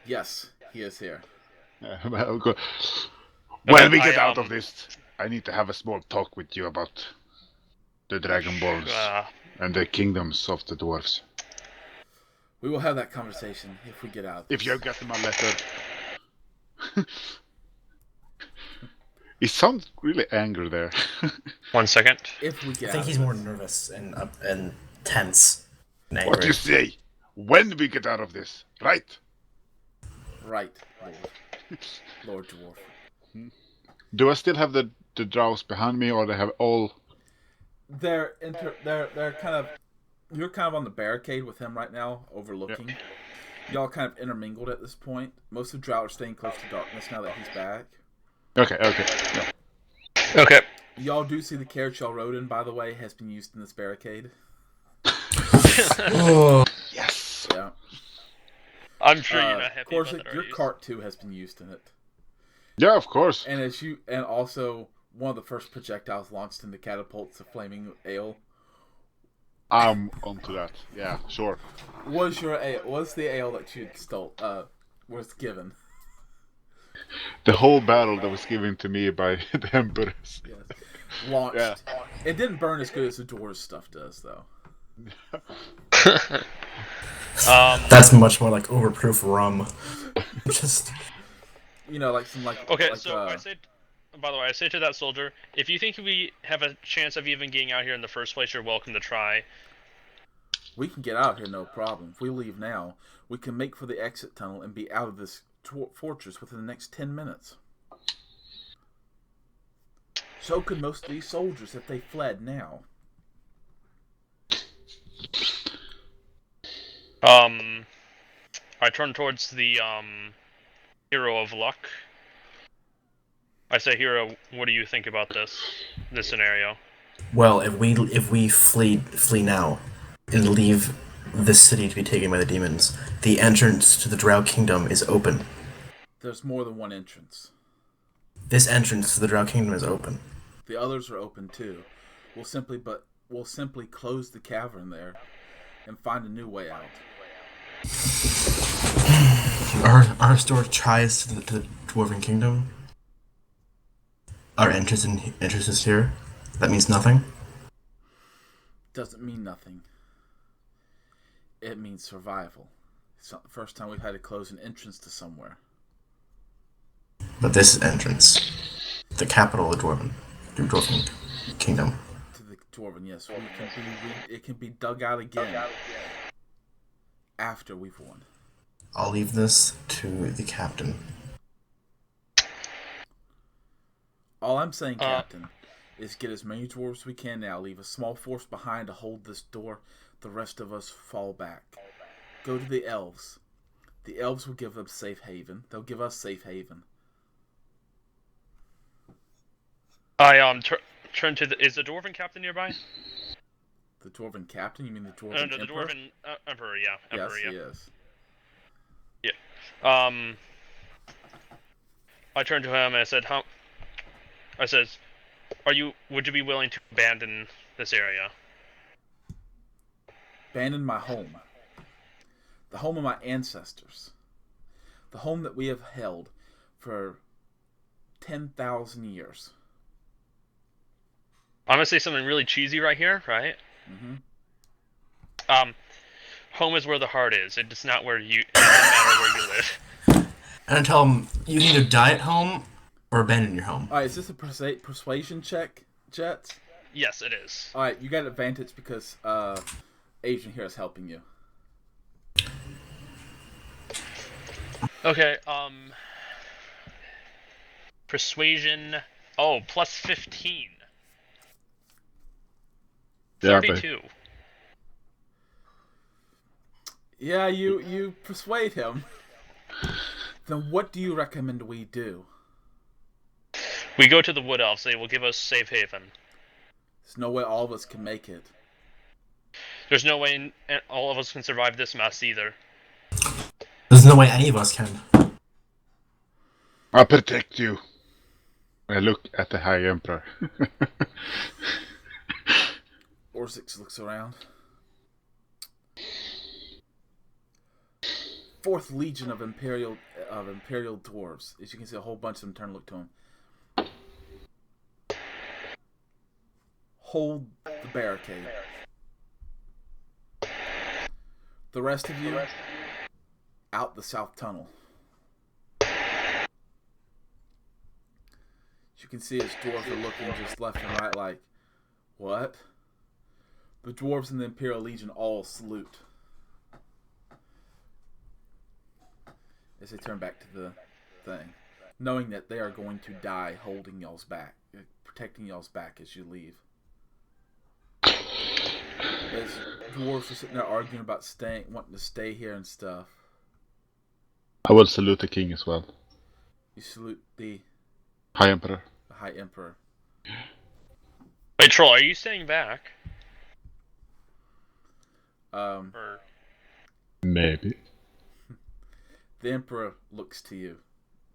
Yes, he is here. Well, good. When we get out of this, I need to have a small talk with you about the Dragon Balls and the kingdoms of the dwarves. We will have that conversation if we get out. If you get my letter. He sounds really angry there. 1 second. If we get I think he's more nervous and tense and angry. What do you say? When we get out of this, right? Right, Lord Dwarf. Do I still have the drows behind me, or they have all? They're kind of. You're kind of on the barricade with him right now, overlooking. Yep. Y'all kind of intermingled at this point. Most of the drow are staying close to darkness now that he's back. Okay. Yeah. Okay. Y'all do see the carriage y'all rode in, by the way, has been used in this barricade. Oh. Yes. Yeah. I'm sure you're not happy about that, your cart too has been used in it. Yeah, of course. And also one of the first projectiles launched into catapults of flaming ale. I'm onto that. Yeah, sure. Was the ale that you stole was given? The whole battle that was given to me by the emperors. Yes. Launched. Yeah. It didn't burn as good as the Doors stuff does, though. That's much more like overproof rum. Just like some like. Okay, like, so I said. By the way, I say to that soldier, if you think we have a chance of even getting out here in the first place, you're welcome to try. We can get out here, no problem. If we leave now, we can make for the exit tunnel and be out of this fortress within the next 10 minutes. So could most of these soldiers if they fled now. I turn towards the hero of luck. I say, hero, what do you think about this scenario? Well, if we flee now and leave this city to be taken by the demons. The entrance to the Drow Kingdom is open. There's more than one entrance. This entrance to the Drow Kingdom is open. The others are open too. We'll simply close the cavern there and find a new way out. Our store ties to the Dwarven Kingdom. Our entrance is here. That means nothing. Doesn't mean nothing. It means survival. It's not the first time we've had to close an entrance to somewhere. But this entrance, the capital of the Dwarven Kingdom. To the Dwarven, yes. It can be dug out again after we've won. I'll leave this to the captain. All I'm saying, Captain, is get as many dwarves as we can now. Leave a small force behind to hold this door. The rest of us fall back. Go to the elves. The elves will give them safe haven. They'll give us safe haven. I turn to the. Is the dwarven captain nearby? The dwarven captain? You mean the dwarven No, emperor? the dwarven emperor. Yeah, emperor. Yes, Yeah. he is. Yeah. I turned to him and I said, I says, would you be willing to abandon this area? Abandon my home. The home of my ancestors. The home that we have held for 10,000 years. I'm gonna say something really cheesy right here, right? Mm-hmm. Home is where the heart is. It does not where you. It doesn't matter where you live. And I tell him, you can either die at home or abandon your home. Alright, is this a persuasion check, Jets? Yes, it is. Alright, you got an advantage because Asian here is helping you. Okay. Persuasion. Oh, plus 15. 32. Yeah, you persuade him. Then what do you recommend we do? We go to the Wood Elves. They will give us safe haven. There's no way all of us can make it. There's no way all of us can survive this mess either. There's no way any of us can. I'll protect you. I look at the High Emperor. Orzix looks around. 4th Legion of Imperial Dwarves. As you can see, a whole bunch of them turn to look to him. Hold the barricade. The rest of you, out the south tunnel. As you can see, his dwarves are looking just left and right like, what? The dwarves in the Imperial Legion all salute as they turn back to the thing, knowing that they are going to die holding y'all's back, protecting y'all's back as you leave. As dwarves are sitting there arguing about wanting to stay here and stuff. I would salute the king as well. You salute the High Emperor. High Emperor. Wait, Troll, are you staying back? Or... Maybe. The Emperor looks to you,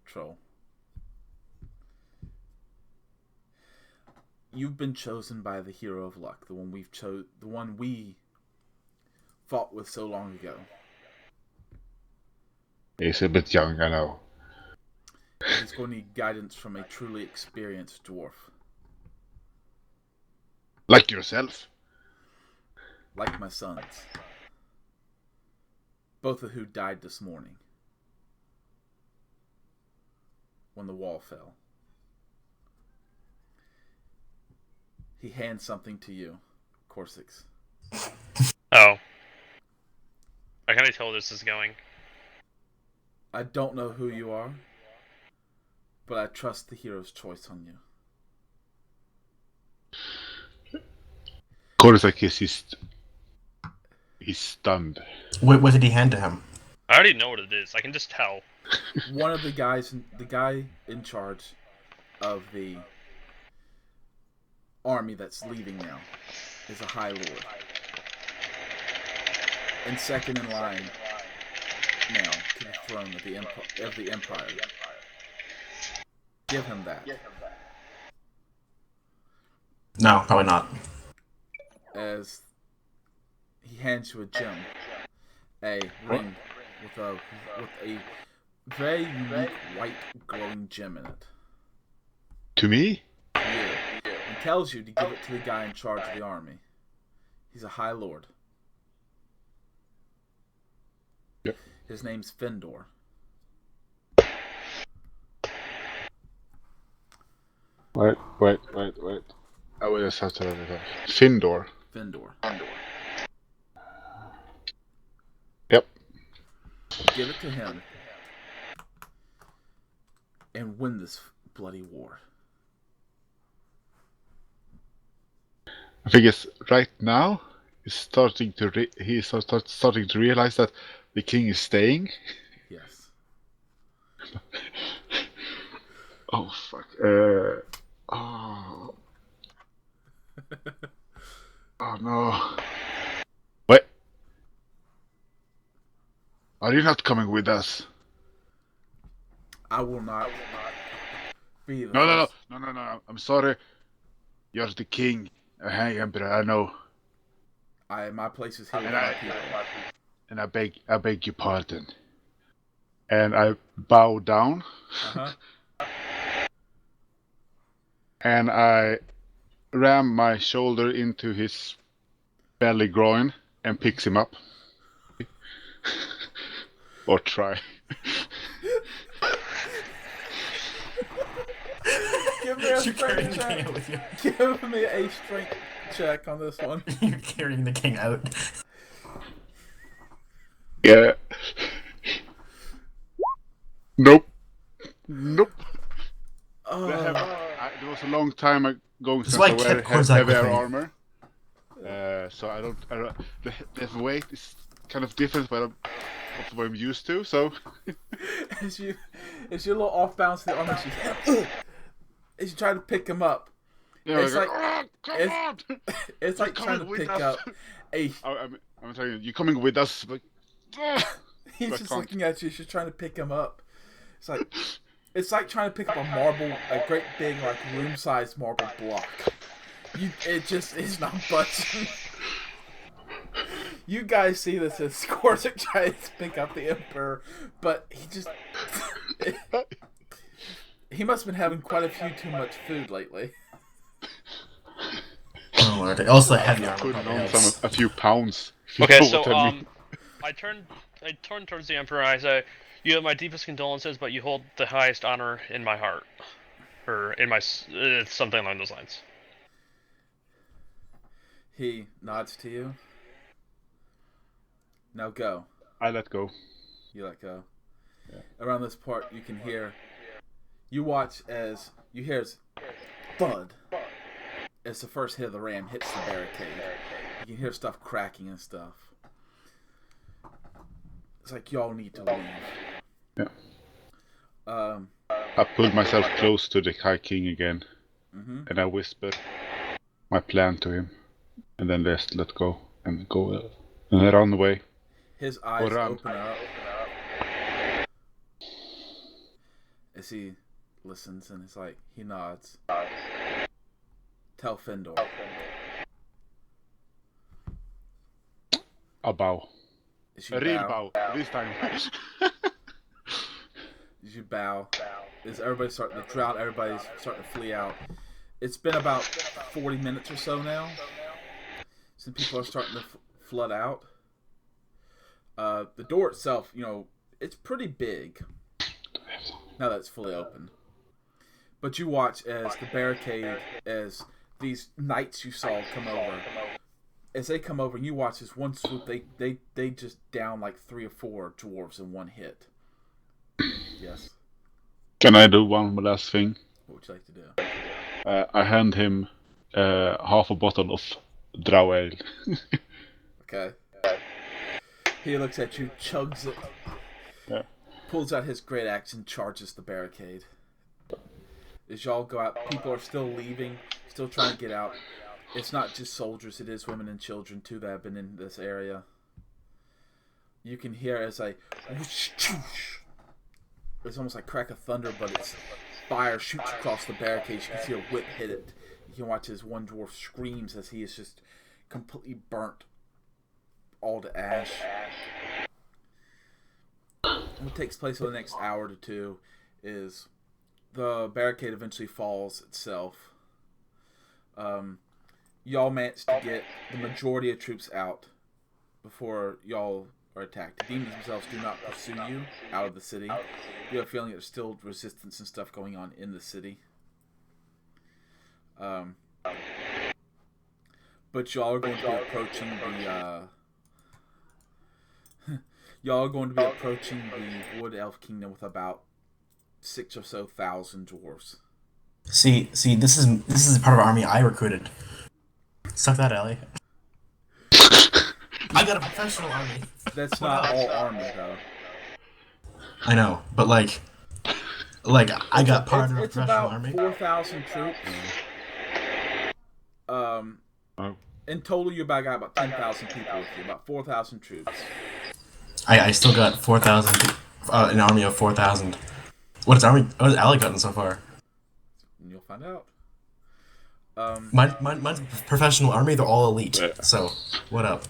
Troll. You've been chosen by the hero of luck, the one we fought with so long ago. He's a bit young, I know. He's going to need guidance from a truly experienced dwarf. Like yourself. Like my sons. Both of who died this morning. When the wall fell. He hands something to you, Corsix. Oh. I can tell where this is going. I don't know who you are, but I trust the hero's choice on you. Korzak he's stunned. What did he hand to him? I already know what it is. I can just tell. One of the guy in charge of the army that's leaving now is a High Lord. and second in line now to the throne of the Empire. Give him that. No, probably not. As he hands you a gem, a ring with a very unique white glowing gem in it. To me? Yeah. And tells you to give it to the guy in charge of the army. He's a High Lord. Yep. His name's Findor. Wait. I will just have to look it up. Findor. Findor. Yep. Give it to him. And win this bloody war. I think it's right now. He's starting to starting to realize that the king is staying. Yes. Oh fuck. Oh. Oh no. What? Are you not coming with us? I will not be the No. first. I'm sorry. You're the king. Hey, Emperor, I know. My place is here with And my people. And I beg your pardon. And I bow down. Uh-huh. And I ram my shoulder into his belly groin and picks him up. Or try. Give me a You're carrying strength the king check. out with you. Give me a strength check on this one. You're carrying the king out. Yeah. Nope. Oh. There was a long time ago That's since why I I wear kept Korzak heavy with me. armor. So I don't the weight is kind of different but of what I'm used to, so As you're a little off balance with the armor, as you try to pick him up, yeah, it's like come on! it's like You're trying to coming with pick us. up a. I'm telling you, you're coming with us. Like, He's I just can't. looking at you. She's trying to pick him up. It's like trying to pick up a marble, a great big like room-sized marble block. It just is not budging. You guys see this as Korzak tries to pick up the Emperor, but he just he must have been having quite a few too much food lately. Oh lord. Also heavy armor. Putting probably on helps. a few pounds. if you Okay, know so what I mean. I turn towards the Emperor and I say, "You have my deepest condolences, but you hold the highest honor in my heart, or in my something along those lines." He nods to you. Now go. I let go. You let go. Yeah. Around this part, you can hear. You watch as you hear thud as the first hit of the ram hits the barricade. You can hear stuff cracking and stuff. It's like y'all need to leave. Yeah. I pulled myself close to the High King again, and I whispered my plan to him, and then let go and go, and I run away. His eyes open up as he listens, and it's like he nods. Tell Findor. A bow. A real bow this time. As you bow, as everybody's starting to drought, everybody's starting to flee out. It's been about 40 minutes or so now since people are starting to flood out. The door itself, it's pretty big now that it's fully open. But you watch as the barricade, as these knights you saw come over, as they come over and you watch this one swoop, they just down like 3 or 4 dwarves in one hit. Yes. Can I do one last thing? What would you like to do? I hand him half a bottle of drow ale. Okay. He looks at you, chugs it, pulls out his great axe and charges the barricade. As y'all go out, people are still leaving, still trying to get out. It's not just soldiers, it is women and children too that have been in this area. you can hear as like it's almost like crack of thunder, but it's fire shoots across the barricades. You can see a whip hit it. You can watch as one dwarf screams as he is just completely burnt all to ash. What takes place over the next hour to two is the barricade eventually falls itself. Y'all managed to get the majority of troops out before y'all are attacked. The demons themselves do not pursue you out of the city. You have a feeling there's still resistance and stuff going on in the city. But y'all are going to be approaching the Wood Elf Kingdom with about 6,000 or so dwarves. See, this is part of our army I recruited. Suck that, Ellie. I got a professional army. That's not all army, though. I know, but like I got part of a professional army. It's about 4,000 troops. In total, you got about 10,000 people with you. About 4,000 troops. I still got 4,000. An army of 4,000. What has Allie gotten so far? You'll find out. Mine's a professional army. They're all elite. So what up?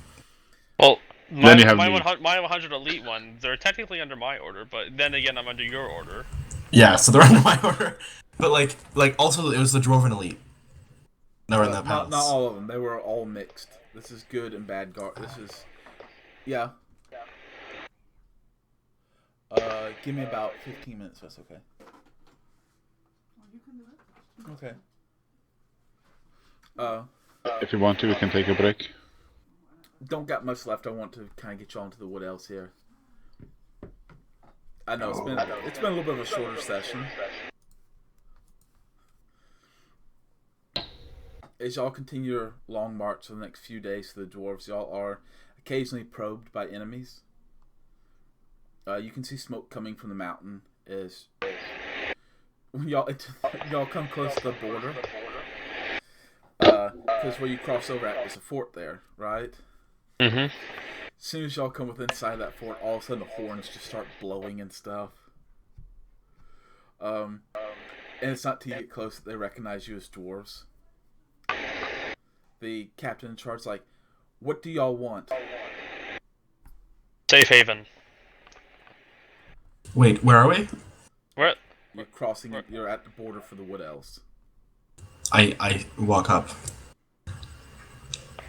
Well, Then you have my me. 100 elite one, they're technically under my order, but then again, I'm under your order. Yeah, so they're under my order. But like also it was the Dwarven elite. That were in that palace. Not all of them. They were all mixed. This is good and bad guard. This is, yeah. Give me about 15 minutes. That's okay. Okay. If you want to, we can take a break. Don't got much left. I want to kind of get you onto the Wood Elves here. I know it's been a little bit of a shorter session. As y'all continue your long march for the next few days to the dwarves, y'all are occasionally probed by enemies. You can see smoke coming from the mountain as when y'all come close to the border. Because where you cross over at is a fort there, right? Mm-hmm. As soon as y'all come within sight of that fort, all of a sudden the horns just start blowing and stuff. And it's not till you get close that they recognize you as dwarves. The captain in charge is like, what do y'all want? Safe haven. Wait, where are we? We're You're at the border for the Wood Elves. I walk up.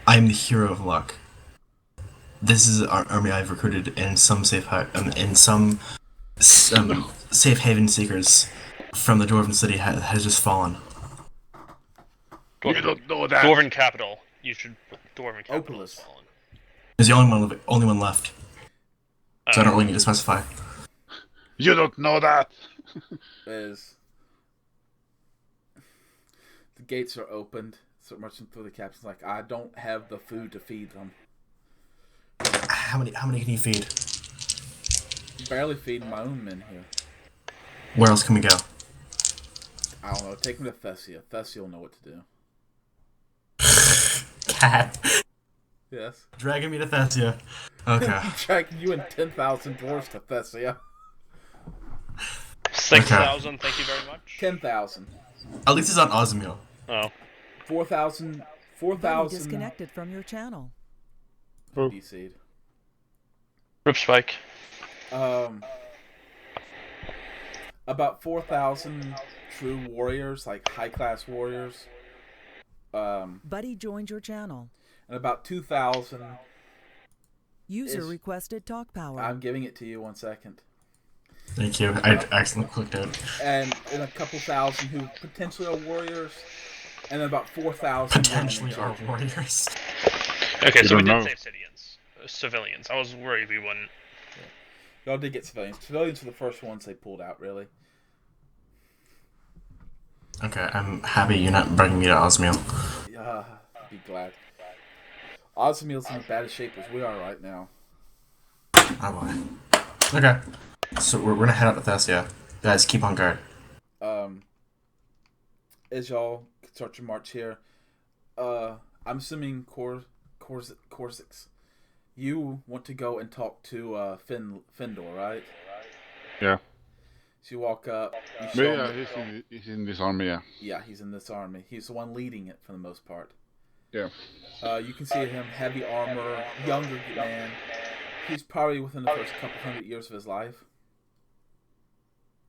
I'm the hero of luck. This is our army I've recruited, and some safe haven seekers from the Dwarven city has just fallen. You don't know that. Dwarven capital. You should put Dwarven capital Opalus. has fallen. There's the only one left. So I don't really need to specify. You don't know that. Is the gates are opened, so marching through the captain's like, I don't have the food to feed them. How many can you feed? Barely feeding my own men here. Where else can we go? I don't know. Take me to Thessia. Thessia will know what to do. Cat. Yes. Dragging me to Thessia. Okay. Dragging you and 10,000 dwarves to Thessia. 6,000, thank you very much. 10,000. At least it's on Osmio. Oh. 4,000. Buddy 4,000. disconnected from your channel. DC'd. Rip Spike. About 4,000 true warriors, like high-class warriors. Buddy joined your channel. And about 2,000. User requested talk power. I'm giving it to you 1 second. Thank you. I accidentally clicked out. And a couple thousand who potentially are warriors. And then about 4,000 Potentially are warriors. Okay, You so we don't did know. save civilians. I was worried we wouldn't. Y'all did get civilians. Civilians were the first ones they pulled out, really. Okay, I'm happy you're not bringing me to Osmio. Yeah, be glad. Osmiel's in as bad a shape as we are right now. Oh boy. Okay. So we're gonna head out to Thessia. Guys, keep on guard. As y'all start your march here, I'm assuming Korzix, You want to go and talk to Findor, right? Yeah. So you walk up. You But show yeah, him. he's in this army. Yeah. Yeah, he's in this army. He's the one leading it for the most part. Yeah. You can see him, heavy armor, younger man. He's probably within the first couple 100 years of his life.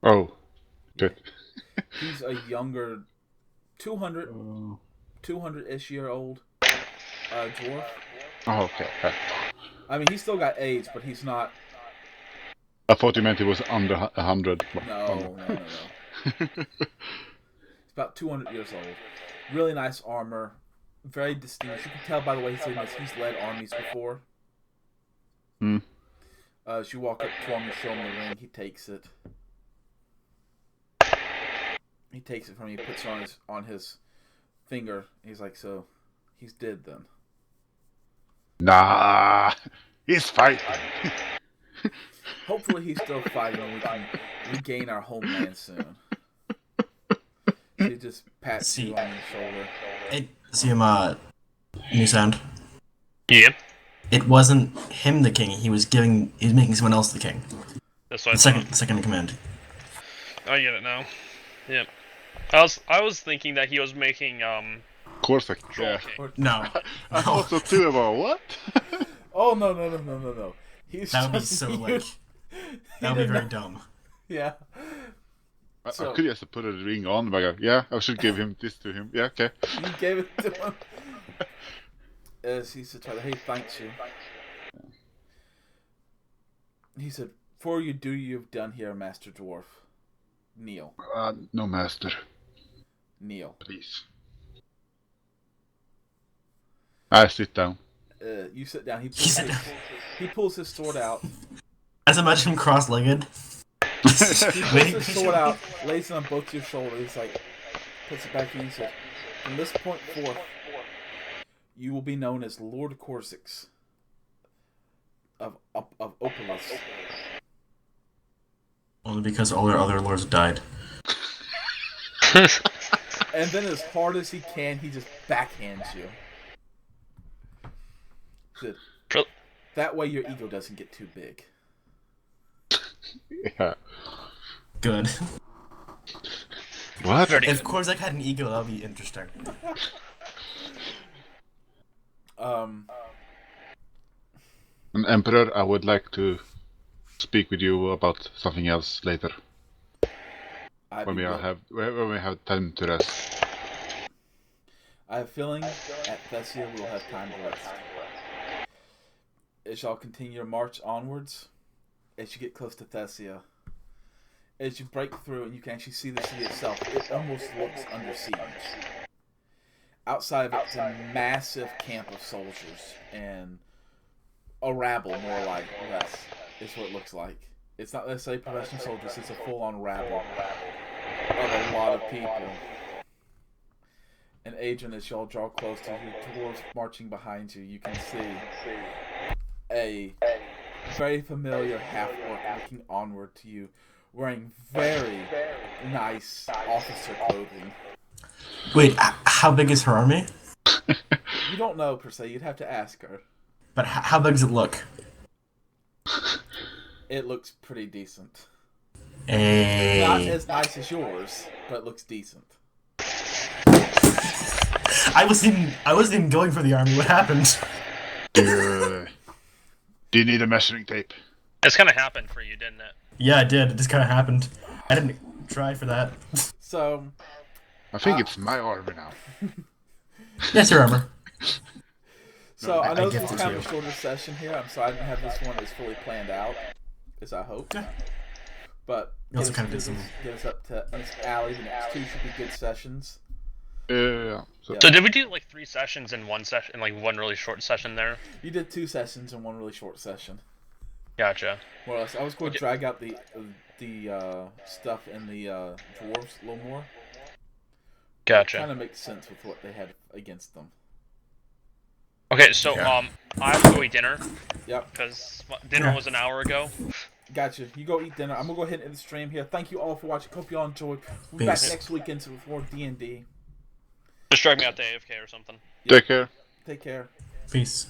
Oh. Good. He's a younger, 200-ish year old dwarf. Oh, okay. I mean, he's still got age, but he's not. I thought you meant he was under 100. No. He's about 200 years old. Really nice armor. Very distinguished. You can tell by the way he's saying this. He's led armies before. Hmm. As you walk up to him and show him the ring, he takes it. He takes it from you, puts it on his finger. He's like, so he's dead then. Nah, he's fighting. Hopefully he's still fighting and we can regain our homeland soon. She just pats you on the shoulder. New sound. Yeah. It wasn't him the king. He was making someone else the king. That's what The second in command. I get it now. Yep. I was thinking that he was making Of course, yeah. King. No. I thought so too. About what? Oh no. He's That would be just- so he- like. That would be very dumb. Yeah. I So- could just put a ring on, but I go, yeah, I should give him this to him. Yeah, okay. You gave it to him. As he said, "Hey, thanks you." He said, "For your duty you've done here, Master Dwarf." Kneel. No, master, Kneel. please. I sit down. You sit down. sit down. He pulls his sword out. I just imagine him cross-legged. He pulls his sword out, lays it on both your shoulders. He's like, puts it back in. He said, "From this point forth, you will be known as Lord Corsics of Opalus." Only because all their other lords died. And then, as hard as he can, he just backhands you. Good. That way, your ego doesn't get too big. Yeah. Good. What? If Korzak had an ego, that would be interesting. An emperor, I would like to speak with you about something else later when we have time to rest. I have a feeling at Thessia we will have time to rest. As y'all continue your march onwards, as you get close to Thessia, as you break through and you can actually see the city itself, it almost looks under siege. Outside of it's a massive camp of soldiers and a rabble, more like less, is what it looks like. It's not necessarily professional soldiers, it's a full-on rabble of a lot of people. And Adrian, as y'all draw close to you, dwarves marching behind you, you can see a very familiar half-orc looking onward to you, wearing very nice officer clothing. Wait, how big is her army? You don't know, per se. You'd have to ask her. But how big does it look? It looks pretty decent. Not Hey. as nice as yours, but it looks decent. I wasn't even going for the army. What happened? Do you need a measuring tape? It's kind of happened for you, didn't it? Yeah, I did. It just kind of happened. I didn't try for that. So, I think it's my army now. Yes, your armor. I know I this get was it kind of a too. shorter session here. I'm sorry I didn't have this one as fully planned out as I hoped. Yeah. But You also kind of did some. get us up to East Alley. The next two should be good sessions. Yeah. So, Yeah. So did we do like 3 sessions in one session, in like one really short session there? You did 2 sessions in one really short session. Gotcha. More or less. I was going to Okay. drag out the stuff in the dwarves a little more. Gotcha. Kind of makes sense with what they had against them. Okay, so Yeah. I have to go eat dinner Yep. because dinner Yeah. was an hour ago. Gotcha. You go eat dinner. I'm gonna go ahead and end the stream here. Thank you all for watching. Hope you all enjoyed. We'll be back Peace. next weekend for more D&D. Just drag me out to AFK or something. take care. Take care. Peace.